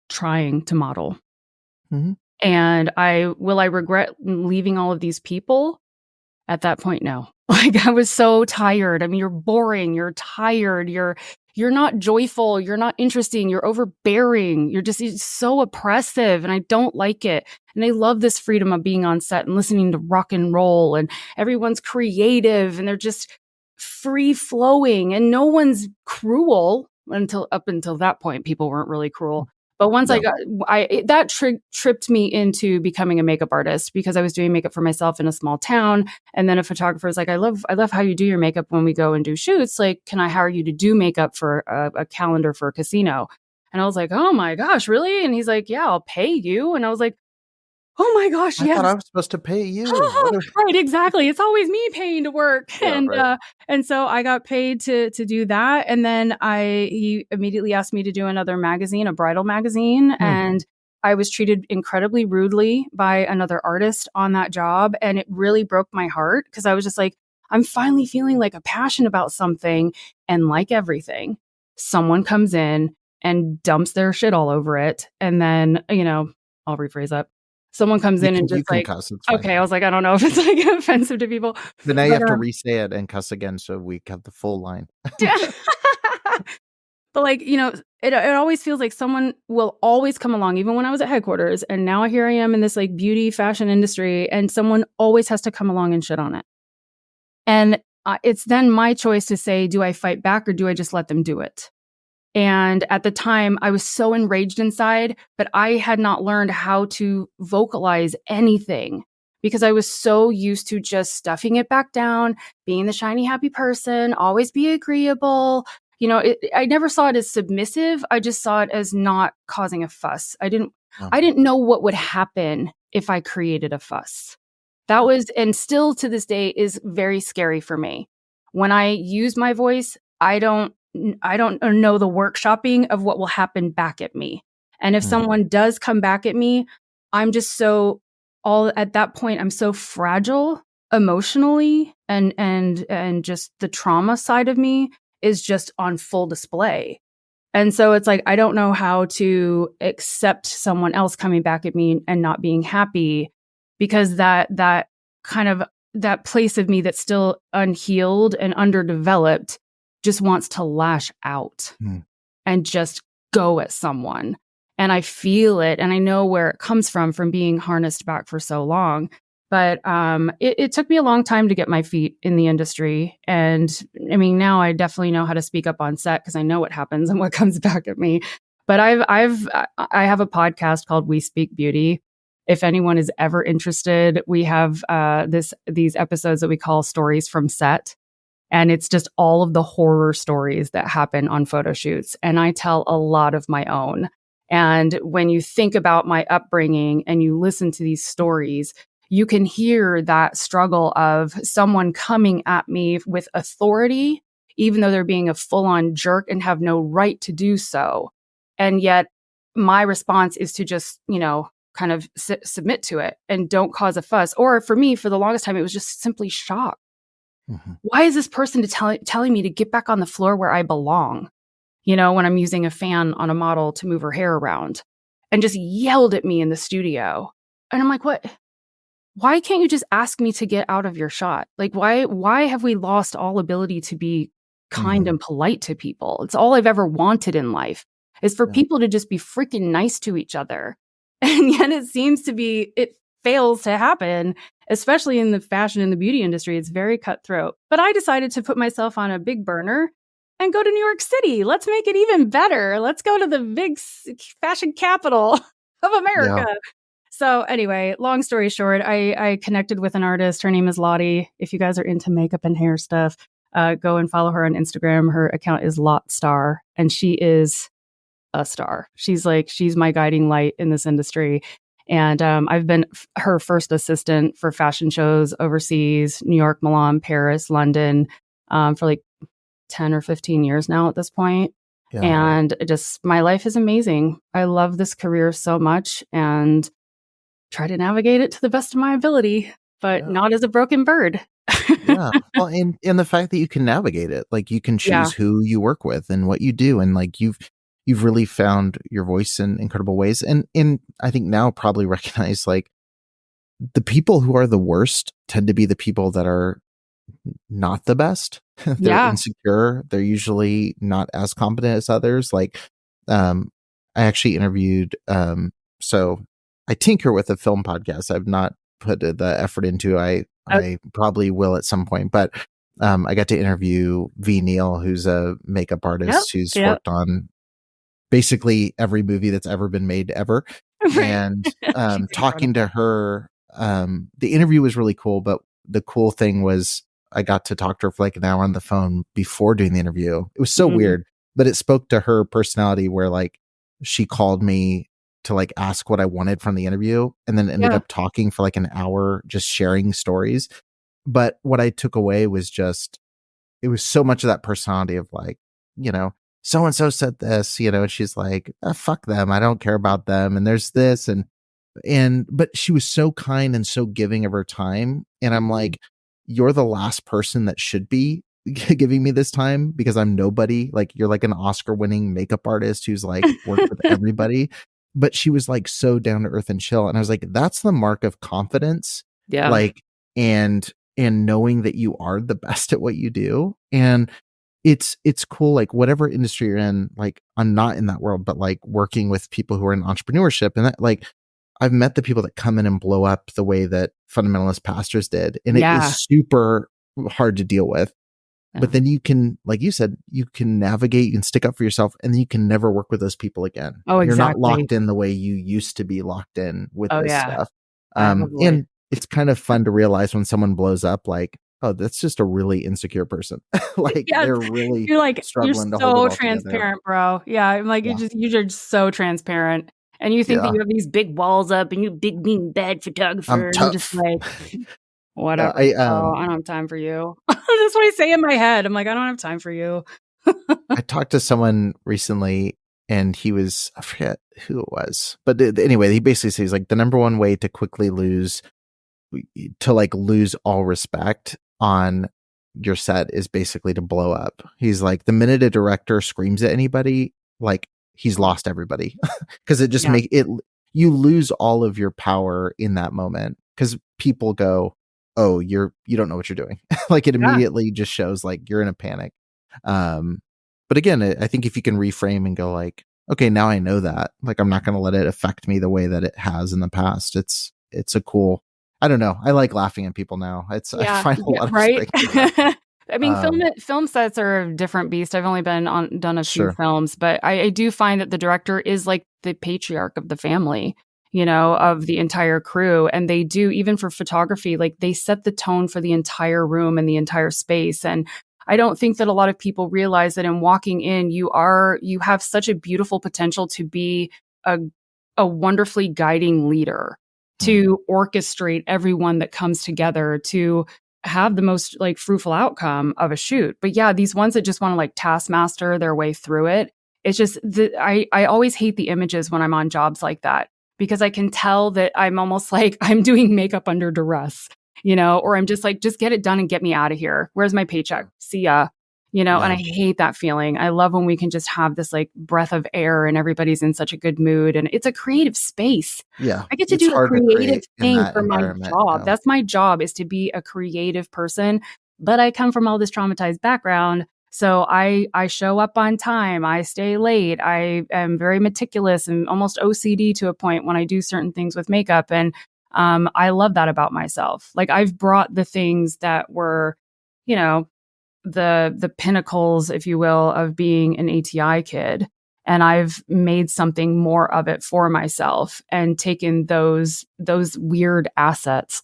trying to model. And will I regret leaving all of these people? At that point, no. Like, I was so tired. I mean, you're boring. You're tired. You're not joyful. You're not interesting. You're overbearing. It's so oppressive, and I don't like it. And I love this freedom of being on set and listening to rock and roll, and everyone's creative, and they're just free flowing, and no one's cruel up until that point. People weren't really cruel. But once that tripped me into becoming a makeup artist, because I was doing makeup for myself in a small town. And then a photographer was like, I love how you do your makeup when we go and do shoots. Like, can I hire you to do makeup for a calendar for a casino? And I was like, oh my gosh, really? And he's like, yeah, I'll pay you. And I was like, oh my gosh, yes. I thought I was supposed to pay you. Right, exactly. It's always me paying to work. Yeah, and so I got paid to do that. And then he immediately asked me to do another magazine, a bridal magazine. And I was treated incredibly rudely by another artist on that job. And it really broke my heart because I was just like, I'm finally feeling like a passion about something. And like everything, someone comes in and dumps their shit all over it. And then, I'll rephrase that. Someone comes in and You just can like, cuss. It's fine. okay, I was like, I don't know if it's like offensive to people. But now you have to re-say it and cuss again so we have the full line. But like, it always feels like someone will always come along, even when I was at headquarters. And now here I am in this like beauty fashion industry, and someone always has to come along and shit on it. And it's then my choice to say, do I fight back or do I just let them do it? And at the time, I was so enraged inside, but I had not learned how to vocalize anything because I was so used to just stuffing it back down, being the shiny, happy person, always be agreeable. I never saw it as submissive. I just saw it as not causing a fuss. I didn't know what would happen if I created a fuss. That was, and still to this day, is very scary for me. When I use my voice, I don't know the workshopping of what will happen back at me. And if someone does come back at me, I'm just at that point, I'm so fragile emotionally, and just the trauma side of me is just on full display. And so it's like, I don't know how to accept someone else coming back at me and not being happy, because that kind of, that place of me that's still unhealed and underdeveloped just wants to lash out and just go at someone. And I feel it, and I know where it comes from being harnessed back for so long. But it took me a long time to get my feet in the industry. And I mean, now I definitely know how to speak up on set because I know what happens and what comes back at me. But I have a podcast called We Speak Beauty. If anyone is ever interested, we have these episodes that we call Stories from Set. And it's just all of the horror stories that happen on photo shoots. And I tell a lot of my own. And when you think about my upbringing and you listen to these stories, you can hear that struggle of someone coming at me with authority, even though they're being a full-on jerk and have no right to do so. And yet my response is to just, kind of submit to it and don't cause a fuss. Or for me, for the longest time, it was just simply shock. Why is this person telling me to get back on the floor where I belong? When I'm using a fan on a model to move her hair around, and just yelled at me in the studio. And I'm like, what? Why can't you just ask me to get out of your shot? Like, why have we lost all ability to be kind and polite to people? It's all I've ever wanted in life, is for people to just be freaking nice to each other. And yet it fails to happen, especially in the fashion and the beauty industry. It's very cutthroat. But I decided to put myself on a big burner and go to New York City. Let's make it even better. Let's go to the big fashion capital of America. Yeah. So anyway, long story short, I connected with an artist. Her name is Lottie. If you guys are into makeup and hair stuff, go and follow her on Instagram. Her account is Lotstar, and she is a star. She's my guiding light in this industry. And I've been her first assistant for fashion shows overseas, New York, Milan, Paris, London, for like 10 or 15 years now at this point. Yeah. And my life is amazing. I love this career so much and try to navigate it to the best of my ability, but not as a broken bird. Yeah. Well, and the fact that you can navigate it, like you can choose who you work with and what you do. And like you've really found your voice in incredible ways. And I think now probably recognize like the people who are the worst tend to be the people that are not the best. They're insecure. They're usually not as competent as others. Like, I actually interviewed, so I tinker with a film podcast. I've not put the effort into. I probably will at some point, but I got to interview V. Neal, who's a makeup artist who's worked on basically every movie that's ever been made ever. And talking to her, the interview was really cool, but the cool thing was I got to talk to her for like an hour on the phone before doing the interview. It was so weird, but it spoke to her personality where like she called me to like ask what I wanted from the interview and then ended up talking for like an hour, just sharing stories. But what I took away was just, it was so much of that personality of like, so-and-so said this, and she's like, fuck them. I don't care about them. And there's this. But she was so kind and so giving of her time. And I'm like, you're the last person that should be giving me this time because I'm nobody. Like, you're like an Oscar winning makeup artist who's like worked with everybody. But she was like so down to earth and chill. And I was like, that's the mark of confidence. Yeah. Like, and knowing that you are the best at what you do. And it's cool. Like, whatever industry you're in, like, I'm not in that world, but like working with people who are in entrepreneurship, and that, like, I've met the people that come in and blow up the way that fundamentalist pastors did. And it is super hard to deal with. But then you can, like you said, you can navigate, you can stick up for yourself, and then you can never work with those people again. Oh, exactly. You're not locked in the way you used to be locked in with this stuff. Totally. And it's kind of fun to realize when someone blows up, like, oh, that's just a really insecure person. Like, they're really struggling to hold it all together. You're so transparent, bro. Yeah, I'm like, you're just so transparent. And you think that you have these big walls up and you big, mean, bad photographer. I'm tough. I'm just like, whatever. I don't have time for you. That's what I say in my head. I'm like, I don't have time for you. I talked to someone recently, and he was, I forget who it was, but anyway, he basically says, like, the number one way to quickly lose all respect on your set is basically to blow up. He's like, the minute a director screams at anybody, like, he's lost everybody, because it just you lose all of your power in that moment, because people go, oh, you don't know what you're doing. Like, it immediately just shows like you're in a panic. But again, I think if you can reframe and go like, okay, now I know that, like, I'm not going to let it affect me the way that it has in the past. It's a cool, I don't know. I like laughing at people now. I find a lot of strength. I mean, film sets are a different beast. I've only done a few films, but I do find that the director is like the patriarch of the family, of the entire crew. And they do, even for photography, like, they set the tone for the entire room and the entire space. And I don't think that a lot of people realize that in walking in, you have such a beautiful potential to be a wonderfully guiding leader, to orchestrate everyone that comes together to have the most like fruitful outcome of a shoot. But yeah, these ones that just want to like taskmaster their way through it. It's just I always hate the images when I'm on jobs like that, because I can tell that I'm almost like I'm doing makeup under duress, or I'm just like, just get it done and get me out of here. Where's my paycheck? See ya. And I hate that feeling. I love when we can just have this like breath of air and everybody's in such a good mood, and it's a creative space. Yeah. I get to do a creative thing for my job. Yeah. That's my job, is to be a creative person. But I come from all this traumatized background. So I show up on time. I stay late. I am very meticulous and almost OCD to a point when I do certain things with makeup. And I love that about myself. Like, I've brought the things that were, the pinnacles, if you will, of being an ATI kid. And I've made something more of it for myself and taken those weird assets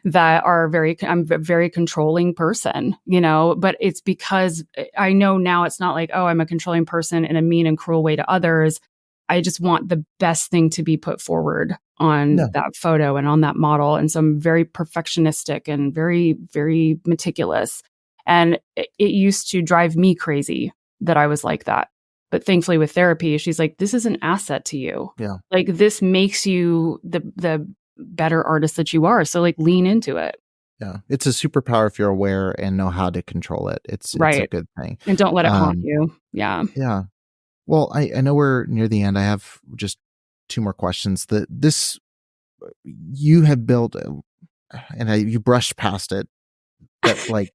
that are I'm a very controlling person, but it's because I know now it's not like, oh, I'm a controlling person in a mean and cruel way to others. I just want the best thing to be put forward on that photo and on that model. And so I'm very perfectionistic and very, very meticulous. And it used to drive me crazy that I was like that. But thankfully with therapy, she's like, this is an asset to you. Yeah. Like, this makes you the better artist that you are. So like, lean into it. Yeah. It's a superpower if you're aware and know how to control it. It's a good thing. And don't let it haunt you. Yeah. Yeah. Well, I know we're near the end. I have just two more questions. You have built, and you brushed past it, but like,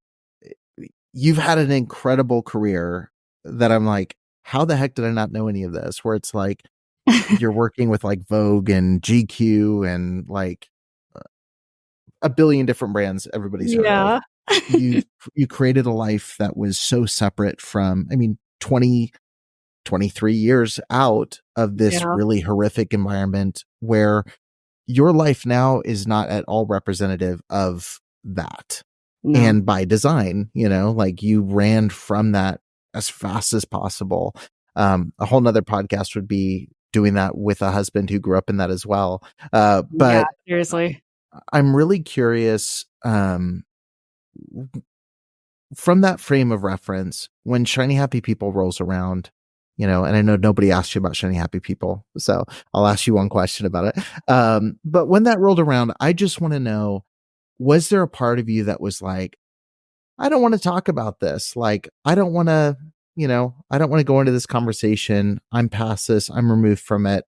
you've had an incredible career that I'm like, how the heck did I not know any of this? Where it's like, you're working with like Vogue and GQ and like a billion different brands everybody's heard of. You created a life that was so separate from, 23 years out of this really horrific environment, where your life now is not at all representative of that. No. And by design, like, you ran from that as fast as possible. A whole nother podcast would be doing that with a husband who grew up in that as well. But seriously, I'm really curious. from that frame of reference, when Shiny Happy People rolls around, and I know nobody asked you about Shiny Happy People, so I'll ask you one question about it. But when that rolled around, I just want to know, was there a part of you that was like, I don't want to talk about this. Like, I don't want to go into this conversation. I'm past this. I'm removed from it.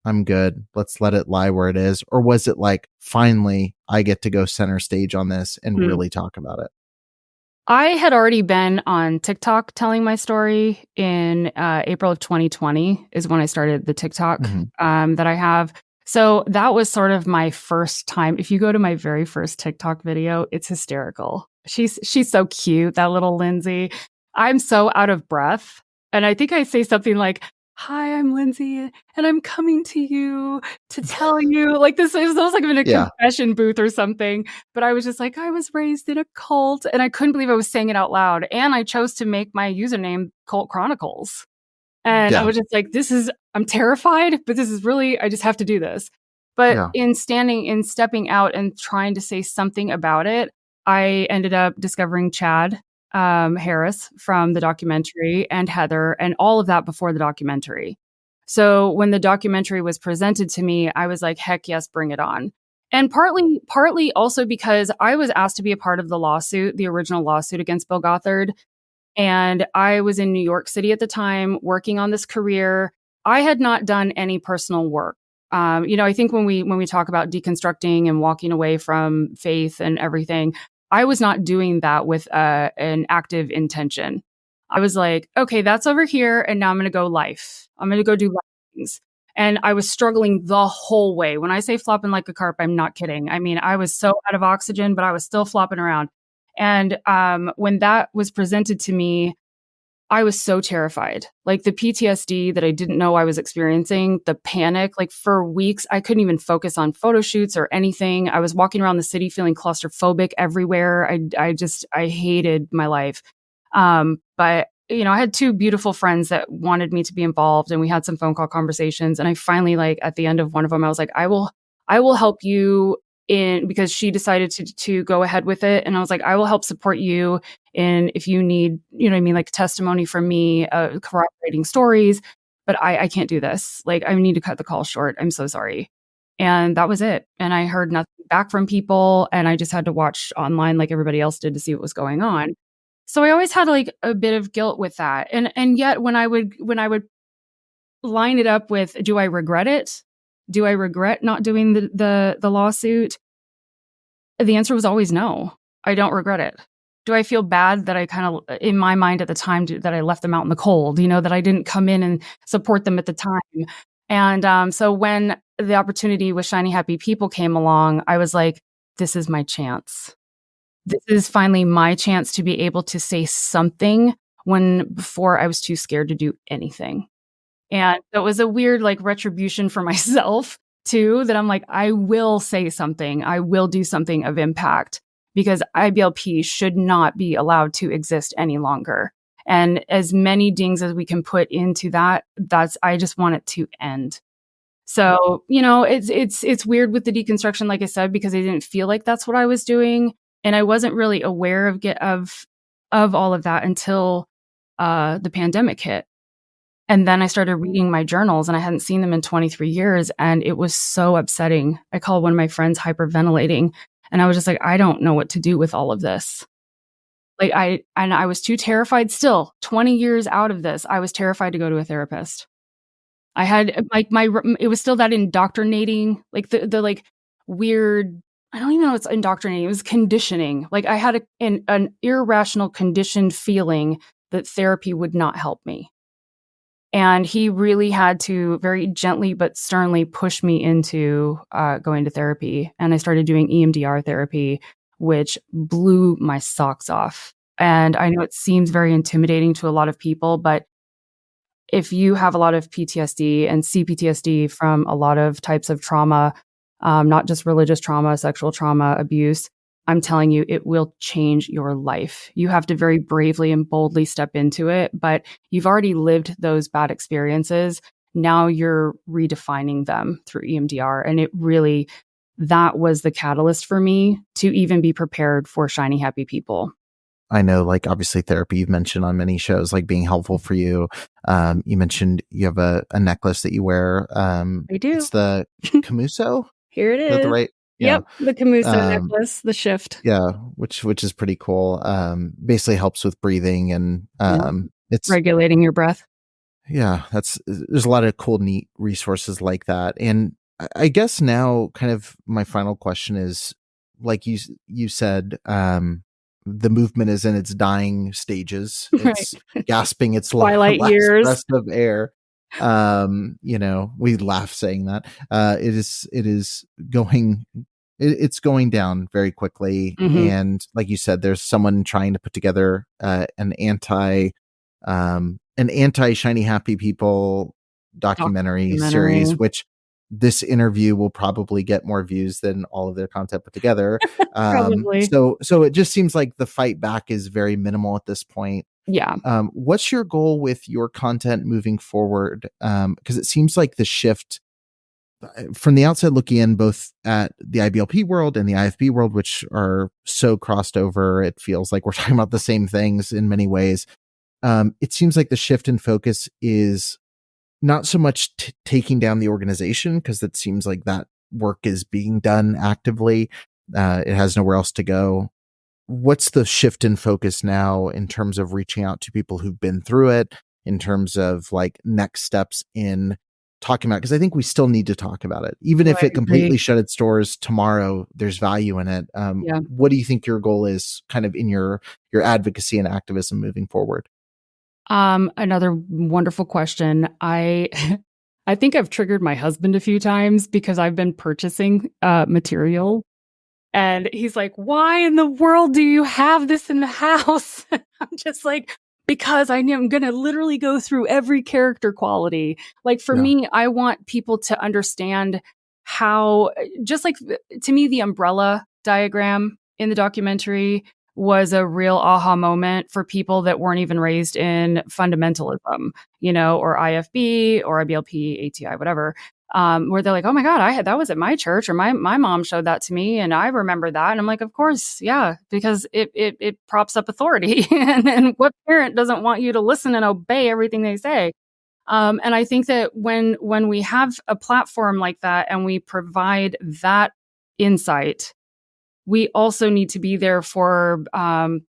I'm good. Let's let it lie where it is. Or was it like, finally, I get to go center stage on this and really talk about it? I had already been on TikTok telling my story in April of 2020 is when I started the TikTok that I have. So that was sort of my first time. If you go to my very first TikTok video, it's hysterical. She's so cute, that little Lindsay. I'm so out of breath. And I think I say something like, "Hi, I'm Lindsay, and I'm coming to you to tell you," like this is almost like I'm in a confession booth or something. But I was just like, I was raised in a cult, and I couldn't believe I was saying it out loud. And I chose to make my username Cult Chronicles. And I was just like, I'm terrified, but this is really, I just have to do this. But in stepping out and trying to say something about it, I ended up discovering Chad Harris from the documentary and Heather and all of that before the documentary. So when the documentary was presented to me, I was like, heck yes, bring it on. And partly also because I was asked to be a part of the lawsuit, the original lawsuit against Bill Gothard. And I was in New York City at the time working on this career. I had not done any personal work. I think when we talk about deconstructing and walking away from faith and everything, I was not doing that with an active intention. I was like, okay, that's over here. And now I'm going to go life. I'm going to go do life things. And I was struggling the whole way. When I say flopping like a carp, I'm not kidding. I mean, I was so out of oxygen, but I was still flopping around. And when that was presented to me, I was so terrified. Like the PTSD that I didn't know I was experiencing, the panic, like for weeks, I couldn't even focus on photo shoots or anything. I was walking around the city feeling claustrophobic everywhere. I hated my life. But I had two beautiful friends that wanted me to be involved, and we had some phone call conversations. And I finally, like at the end of one of them, I was like, I will help you because she decided to go ahead with it. And I was like, I will help support you in if you need, like testimony from me, corroborating stories, but I can't do this. Like, I need to cut the call short. I'm so sorry. And that was it. And I heard nothing back from people, and I just had to watch online like everybody else did to see what was going on. So I always had like a bit of guilt with that. And yet when I would line it up with, do I regret it? Do I regret not doing the lawsuit? The answer was always no. I don't regret it. Do I feel bad that I kind of, in my mind at the time, that I left them out in the cold, that I didn't come in and support them at the time? And so when the opportunity with Shiny Happy People came along, I was like, this is my chance. This is finally my chance to be able to say something when before I was too scared to do anything. And it was a weird like retribution for myself too, that I'm like, I will say something. I will do something of impact, because IBLP should not be allowed to exist any longer. And as many dings as we can put into that, I just want it to end. So, it's weird with the deconstruction, like I said, because I didn't feel like that's what I was doing. And I wasn't really aware of all of that until the pandemic hit. And then I started reading my journals, and I hadn't seen them in 23 years. And it was so upsetting. I called one of my friends hyperventilating, and I was just like, I don't know what to do with all of this. Like I was too terrified still, 20 years out of this. I was terrified to go to a therapist. I had like it was still that indoctrinating, like the like weird, I don't even know it's indoctrinating. It was conditioning. Like I had an irrational conditioned feeling that therapy would not help me. And he really had to very gently but sternly push me into going to therapy. And I started doing EMDR therapy, which blew my socks off. And I know it seems very intimidating to a lot of people, but if you have a lot of PTSD and CPTSD from a lot of types of trauma, not just religious trauma, sexual trauma, abuse, I'm telling you, it will change your life. You have to very bravely and boldly step into it, but you've already lived those bad experiences. Now you're redefining them through EMDR. And it really, that was the catalyst for me to even be prepared for Shiny Happy People. I know, like, obviously therapy you've mentioned on many shows, like being helpful for you. You mentioned you have a necklace that you wear. I do. It's the Camuso. Here it Is that the is. right? Yeah. Yep, the Camuso Um, necklace, the shift. yeah, which is pretty cool. Basically helps with breathing and Yeah. it's Regulating your breath. yeah, there's a lot of cool, neat resources like that. And I guess now, kind of my final question is, like you said, the movement is in its dying stages. Right. It's gasping its Twilight last years. breath of air. We laugh saying that. It is going. It's going down very quickly, Mhm. and like you said, there's someone trying to put together an anti Shiny Happy People documentary series, which this interview will probably get more views than all of their content put together. Probably. So it just seems like the fight back is very minimal at this point. Yeah. What's your goal with your content moving forward? Because it seems like the shift from the outside looking in, both at the IBLP world and the IFB world, which are so crossed over, it feels like we're talking about the same things in many ways. It seems like the shift in focus is not so much taking down the organization, because it seems like that work is being done actively. It has nowhere else to go. What's the shift in focus now in terms of reaching out to people who've been through it, in terms of like next steps in talking about? Because I think we still need to talk about it. Even if it completely shut its doors tomorrow, there's value in it. What do you think your goal is kind of in your advocacy and activism moving forward? Another wonderful question. I think I've triggered my husband a few times because I've been purchasing material, and he's like, "Why in the world do you have this in the house?" I'm just like, because I am going to literally go through every character quality. Like for me, I want people to understand how, just like to me, the umbrella diagram in the documentary was a real aha moment for people that weren't even raised in fundamentalism, or IFB or IBLP, ATI, whatever, where they're like, "Oh my God, that was at my church, or my mom showed that to me, and I remember that." And I'm like, of course, yeah, because it props up authority. and what parent doesn't want you to listen and obey everything they say? And I think that when we have a platform like that and we provide that insight, we also need to be there for kind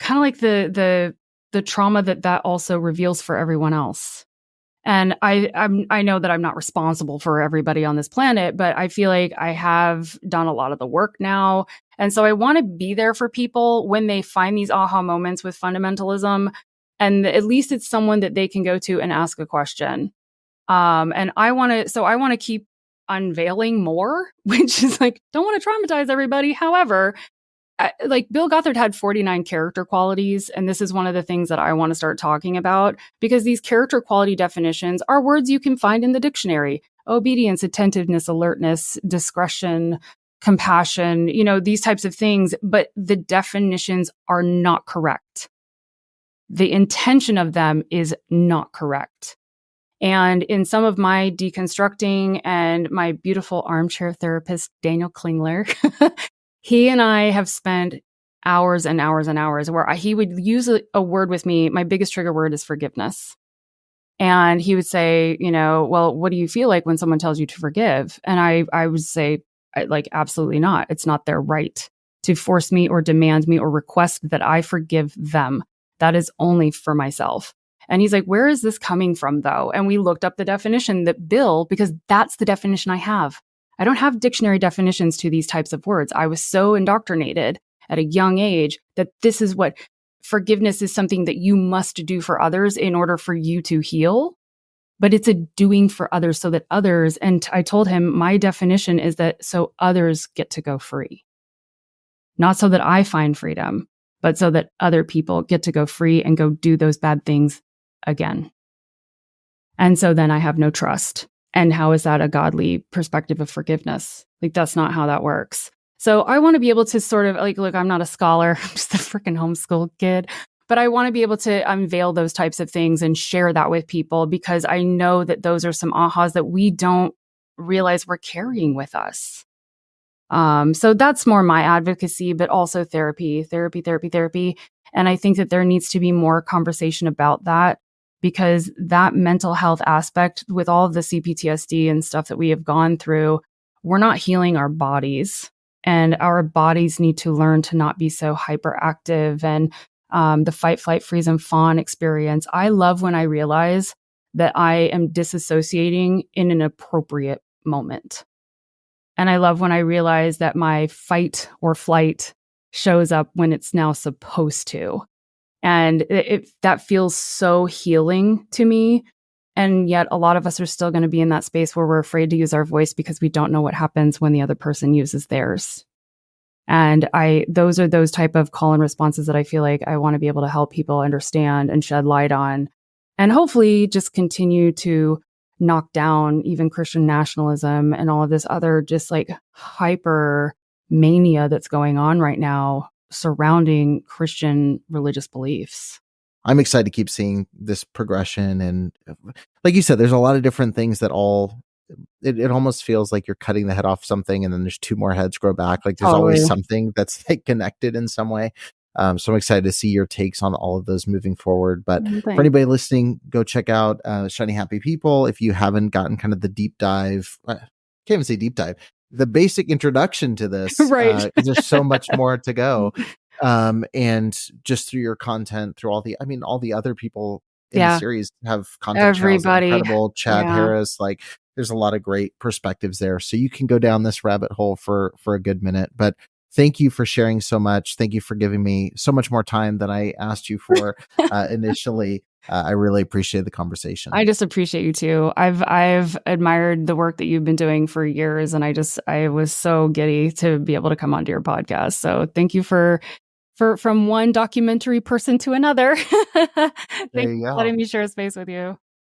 of like the trauma that also reveals for everyone else. And I know that I'm not responsible for everybody on this planet, but I feel like I have done a lot of the work now. And so I want to be there for people when they find these aha moments with fundamentalism. And at least it's someone that they can go to and ask a question. And I want to keep unveiling more, which is like, don't want to traumatize everybody. However, like Bill Gothard had 49 character qualities. And this is one of the things that I want to start talking about, because these character quality definitions are words you can find in the dictionary: obedience, attentiveness, alertness, discretion, compassion, these types of things. But the definitions are not correct. The intention of them is not correct. And in some of my deconstructing, and my beautiful armchair therapist, Daniel Klingler, he and I have spent hours and hours and hours where he would use a word with me. My biggest trigger word is forgiveness. And he would say, well, what do you feel like when someone tells you to forgive? And I would say, like, absolutely not. It's not their right to force me or demand me or request that I forgive them. That is only for myself. And he's like, where is this coming from, though? And we looked up the definition that Bill, because that's the definition I have. I don't have dictionary definitions to these types of words. I was so indoctrinated at a young age that this is what forgiveness is, something that you must do for others in order for you to heal. But it's a doing for others so that others, and I told him my definition is that so others get to go free. Not so that I find freedom, but so that other people get to go free and go do those bad things again. And so then I have no trust. And how is that a godly perspective of forgiveness? Like, that's not how that works. So I want to be able to sort of like, look, I'm not a scholar, I'm just a freaking homeschool kid, but I want to be able to unveil those types of things and share that with people, because I know that those are some ahas that we don't realize we're carrying with us. So that's more my advocacy, but also therapy. And I think that there needs to be more conversation about that, because that mental health aspect with all of the CPTSD and stuff that we have gone through, we're not healing our bodies, and our bodies need to learn to not be so hyperactive. And the fight, flight, freeze, and fawn experience. I love when I realize that I am disassociating in an appropriate moment. And I love when I realize that my fight or flight shows up when it's now supposed to. And that feels so healing to me. And yet a lot of us are still going to be in that space where we're afraid to use our voice because we don't know what happens when the other person uses theirs. And those are those type of call and responses that I feel like I want to be able to help people understand and shed light on, and hopefully just continue to knock down even Christian nationalism and all of this other just like hyper mania that's going on right now surrounding Christian religious beliefs. I'm excited to keep seeing this progression. And like you said, there's a lot of different things that it almost feels like you're cutting the head off something and then there's two more heads grow back. Like there's always something that's like connected in some way. So I'm excited to see your takes on all of those moving forward. But for anybody listening, go check out Shiny Happy People. If you haven't gotten kind of the deep dive, I can't even say deep dive, the basic introduction to this, right? There's so much more to go. And just through your content, through all the other people in the series have content channels that are incredible. Chad Harris, like there's a lot of great perspectives there. So you can go down this rabbit hole for a good minute. But thank you for sharing so much. Thank you for giving me so much more time than I asked you for initially. I really appreciate the conversation. I just appreciate you too. I've admired the work that you've been doing for years, and I was so giddy to be able to come onto your podcast. So thank you for from one documentary person to another. Thanks for letting me share a space with you.